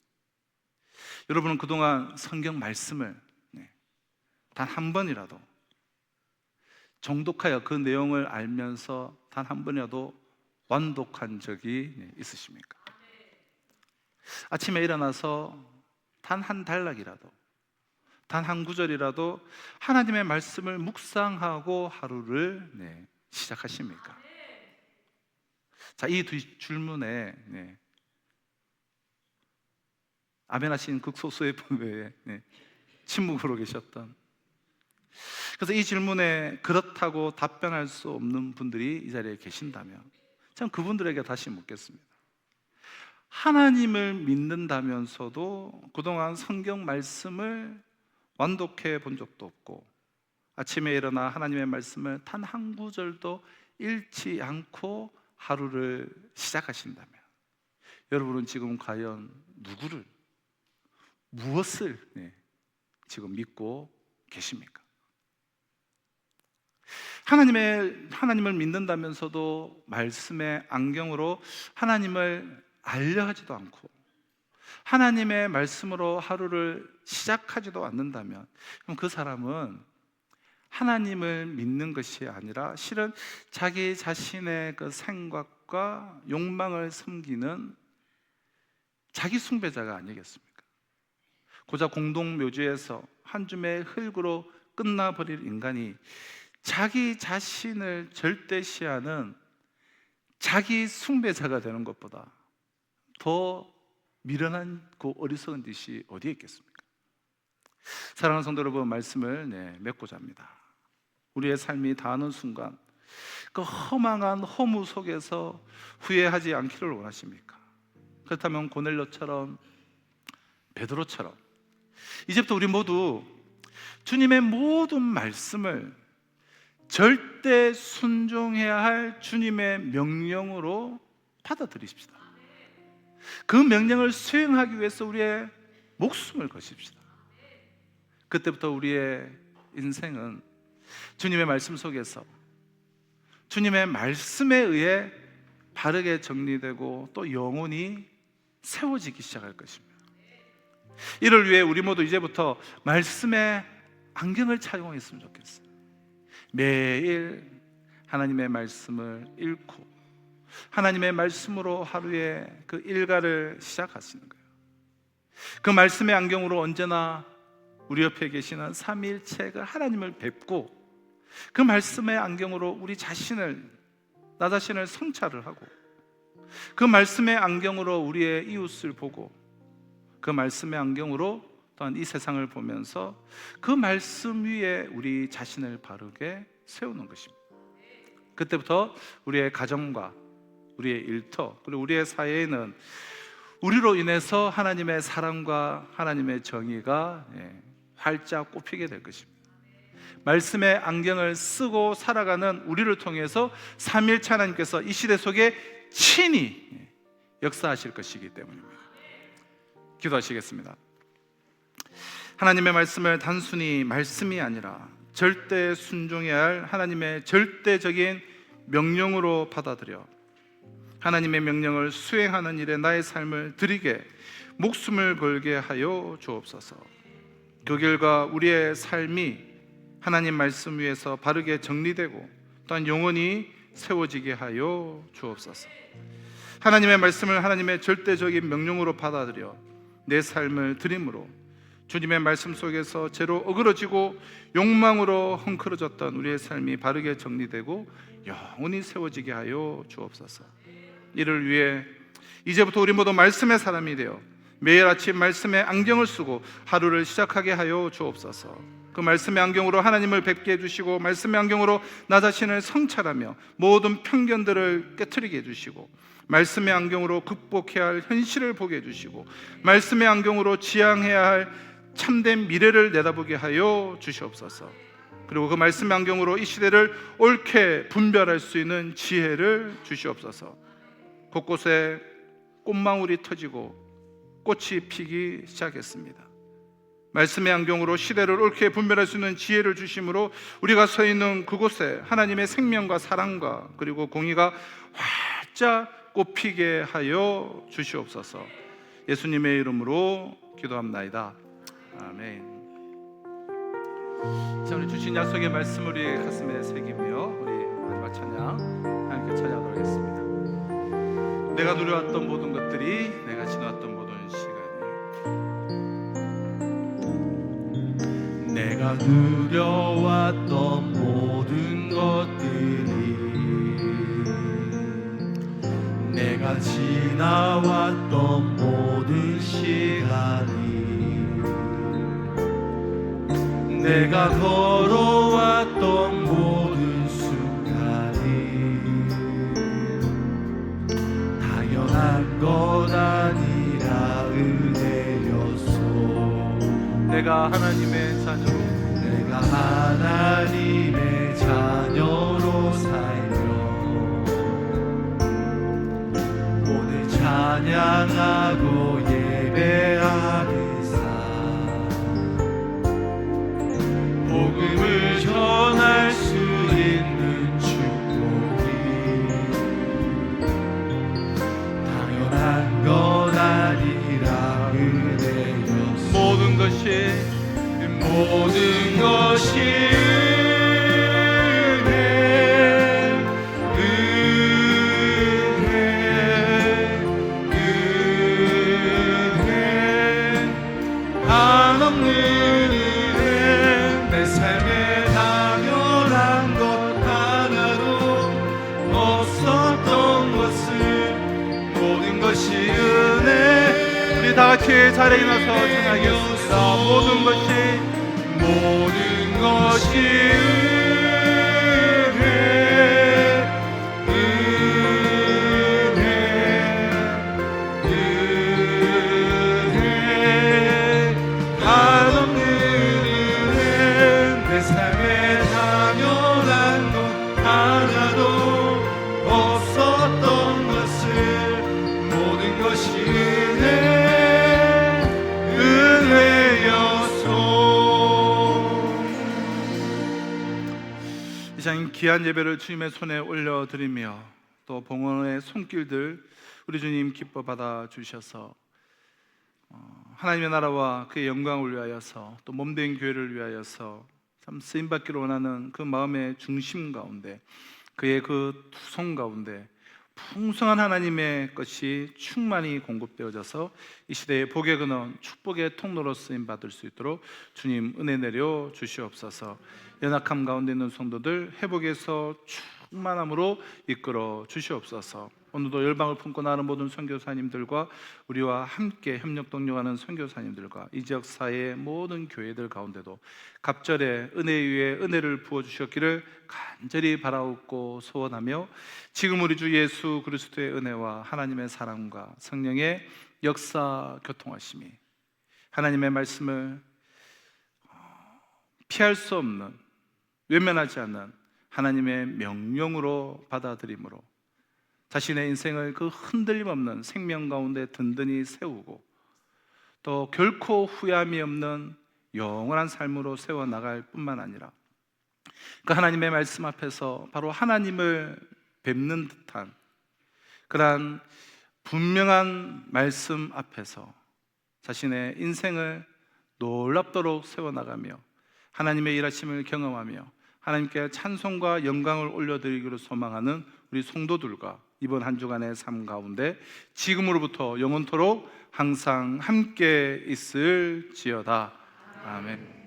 [SPEAKER 2] 여러분은 그동안 성경 말씀을 단 한 번이라도 정독하여 그 내용을 알면서 단 한 번이라도 완독한 적이 있으십니까? 아침에 일어나서 단 한 단락이라도, 단 한 구절이라도 하나님의 말씀을 묵상하고 하루를 시작하십니까? 자, 이 두 질문에 아멘하신 극소수의 분외에 침묵으로 계셨던, 그래서 이 질문에 그렇다고 답변할 수 없는 분들이 이 자리에 계신다면 전 그분들에게 다시 묻겠습니다. 하나님을 믿는다면서도 그동안 성경 말씀을 완독해 본 적도 없고 아침에 일어나 하나님의 말씀을 단 한 구절도 읽지 않고 하루를 시작하신다면 여러분은 지금 과연 누구를, 무엇을 지금 믿고 계십니까? 하나님을 믿는다면서도 말씀의 안경으로 하나님을 알려 하지도 않고 하나님의 말씀으로 하루를 시작하지도 않는다면 그럼 그 사람은 하나님을 믿는 것이 아니라 실은 자기 자신의 그 생각과 욕망을 섬기는 자기 숭배자가 아니겠습니까? 고작 공동묘지에서 한 줌의 흙으로 끝나버릴 인간이 자기 자신을 절대시하는 자기 숭배자가 되는 것보다 더 미련한 그 어리석은 짓이 어디에 있겠습니까? 사랑하는 성도 여러분, 말씀을 맺고자 합니다. 우리의 삶이 닿는 순간 그 허망한 허무 속에서 후회하지 않기를 원하십니까? 그렇다면 고넬료처럼, 베드로처럼 이제부터 우리 모두 주님의 모든 말씀을 절대 순종해야 할 주님의 명령으로 받아들이십시다. 그 명령을 수행하기 위해서 우리의 목숨을 거십시다. 그때부터 우리의 인생은 주님의 말씀 속에서 주님의 말씀에 의해 바르게 정리되고 또 영원히 세워지기 시작할 것입니다. 이를 위해 우리 모두 이제부터 말씀의 안경을 착용했으면 좋겠어요. 매일 하나님의 말씀을 읽고 하나님의 말씀으로 하루의 그 일과를 시작하시는 거예요. 그 말씀의 안경으로 언제나 우리 옆에 계시는 삼위일체가 하나님을 뵙고 그 말씀의 안경으로 우리 자신을 나 자신을 성찰을 하고 그 말씀의 안경으로 우리의 이웃을 보고 그 말씀의 안경으로 또한 이 세상을 보면서 그 말씀 위에 우리 자신을 바르게 세우는 것입니다. 그때부터 우리의 가정과 우리의 일터 그리고 우리의 사회에는 우리로 인해서 하나님의 사랑과 하나님의 정의가 활짝 꼽히게 될 것입니다. 말씀의 안경을 쓰고 살아가는 우리를 통해서 삼위일체 하나님께서 이 시대 속에 친히 역사하실 것이기 때문입니다. 기도하시겠습니다. 하나님의 말씀을 단순히 말씀이 아니라 절대 순종해야 할 하나님의 절대적인 명령으로 받아들여 하나님의 명령을 수행하는 일에 나의 삶을 드리게 목숨을 걸게 하여 주옵소서. 그 결과 우리의 삶이 하나님 말씀 위에서 바르게 정리되고 또한 영원히 세워지게 하여 주옵소서. 하나님의 말씀을 하나님의 절대적인 명령으로 받아들여 내 삶을 드림으로 주님의 말씀 속에서 죄로 어그러지고 욕망으로 헝클어졌던 우리의 삶이 바르게 정리되고 영원히 세워지게 하여 주옵소서. 이를 위해 이제부터 우리 모두 말씀의 사람이 되어 매일 아침 말씀의 안경을 쓰고 하루를 시작하게 하여 주옵소서. 그 말씀의 안경으로 하나님을 뵙게 해주시고 말씀의 안경으로 나 자신을 성찰하며 모든 편견들을 깨트리게 해주시고 말씀의 안경으로 극복해야 할 현실을 보게 해주시고 말씀의 안경으로 지향해야 할 참된 미래를 내다보게 하여 주시옵소서. 그리고 그 말씀의 안경으로 이 시대를 옳게 분별할 수 있는 지혜를 주시옵소서. 곳곳에 꽃망울이 터지고 꽃이 피기 시작했습니다. 말씀의 안경으로 시대를 옳게 분별할 수 있는 지혜를 주심으로 우리가 서 있는 그곳에 하나님의 생명과 사랑과 그리고 공의가 활짝 꽃피게 하여 주시옵소서. 예수님의 이름으로 기도합나이다. 아멘. 자, 우리 주신 약속의 말씀 우리 가슴에 새기며 우리 마지막 찬양 함께 찬양하도록 하겠습니다. 내가 누려왔던 모든 것들이 내가 지나왔던 모든 시간이
[SPEAKER 3] 내가 누려왔던 모든 것들이 내가 지나왔던 모든 시간이 내가 걸어왔던 모든 순간이 당연한 것 아니라 은혜였소.
[SPEAKER 2] 내가 하나님의 자녀로
[SPEAKER 3] 내가 하나님의 자녀로 살며 오늘 찬양하고 예배하는 복음을 전할 수 있는 축복이 당연한 건 아니라 은혜였소. 모든 것이 은혜 한없는 은혜 내 삶에 당연한 것 하나도 없었던 것을 모든 것이 은혜.
[SPEAKER 2] 우리 다 같이 자리에 일어나서 찬양하겠습니다. 모든 것이 은혜, 은혜, 은혜 한없는 은혜 내 삶에 당연한 것 하나도 없었던 것을 모든 것이 은혜였소. 이 시간 귀한 예배를 주님의 손에 올려드리며 또 봉헌의 손길들 우리 주님 기뻐 받아 주셔서 하나님의 나라와 그의 영광을 위하여서 또 몸된 교회를 위하여서 참 쓰임받기를 원하는 그 마음의 중심 가운데 그의 그 투성 가운데 풍성한 하나님의 것이 충만히 공급되어져서 이 시대의 복의 근원, 축복의 통로로 쓰임 받을 수 있도록 주님 은혜 내려 주시옵소서. 연약함 가운데 있는 성도들 회복에서 충만함으로 이끌어 주시옵소서. 오늘도 열방을 품고 나는 모든 선교사님들과 우리와 함께 협력 동력하는 선교사님들과 이 지역 사회의 모든 교회들 가운데도 갑절에 은혜 위에 은혜를 부어 주셨기를 간절히 바라옵고 소원하며 지금 우리 주 예수 그리스도의 은혜와 하나님의 사랑과 성령의 역사 교통하심이 하나님의 말씀을 피할 수 없는 외면하지 않는 하나님의 명령으로 받아들임으로 자신의 인생을 그 흔들림 없는 생명 가운데 든든히 세우고 또 결코 후회함이 없는 영원한 삶으로 세워나갈 뿐만 아니라 그 하나님의 말씀 앞에서 바로 하나님을 뵙는 듯한 그러한 분명한 말씀 앞에서 자신의 인생을 놀랍도록 세워나가며 하나님의 일하심을 경험하며 하나님께 찬송과 영광을 올려드리기로 소망하는 우리 성도들과 이번 한 주간의 삶 가운데 지금으로부터 영원토록 항상 함께 있을지어다. 아멘.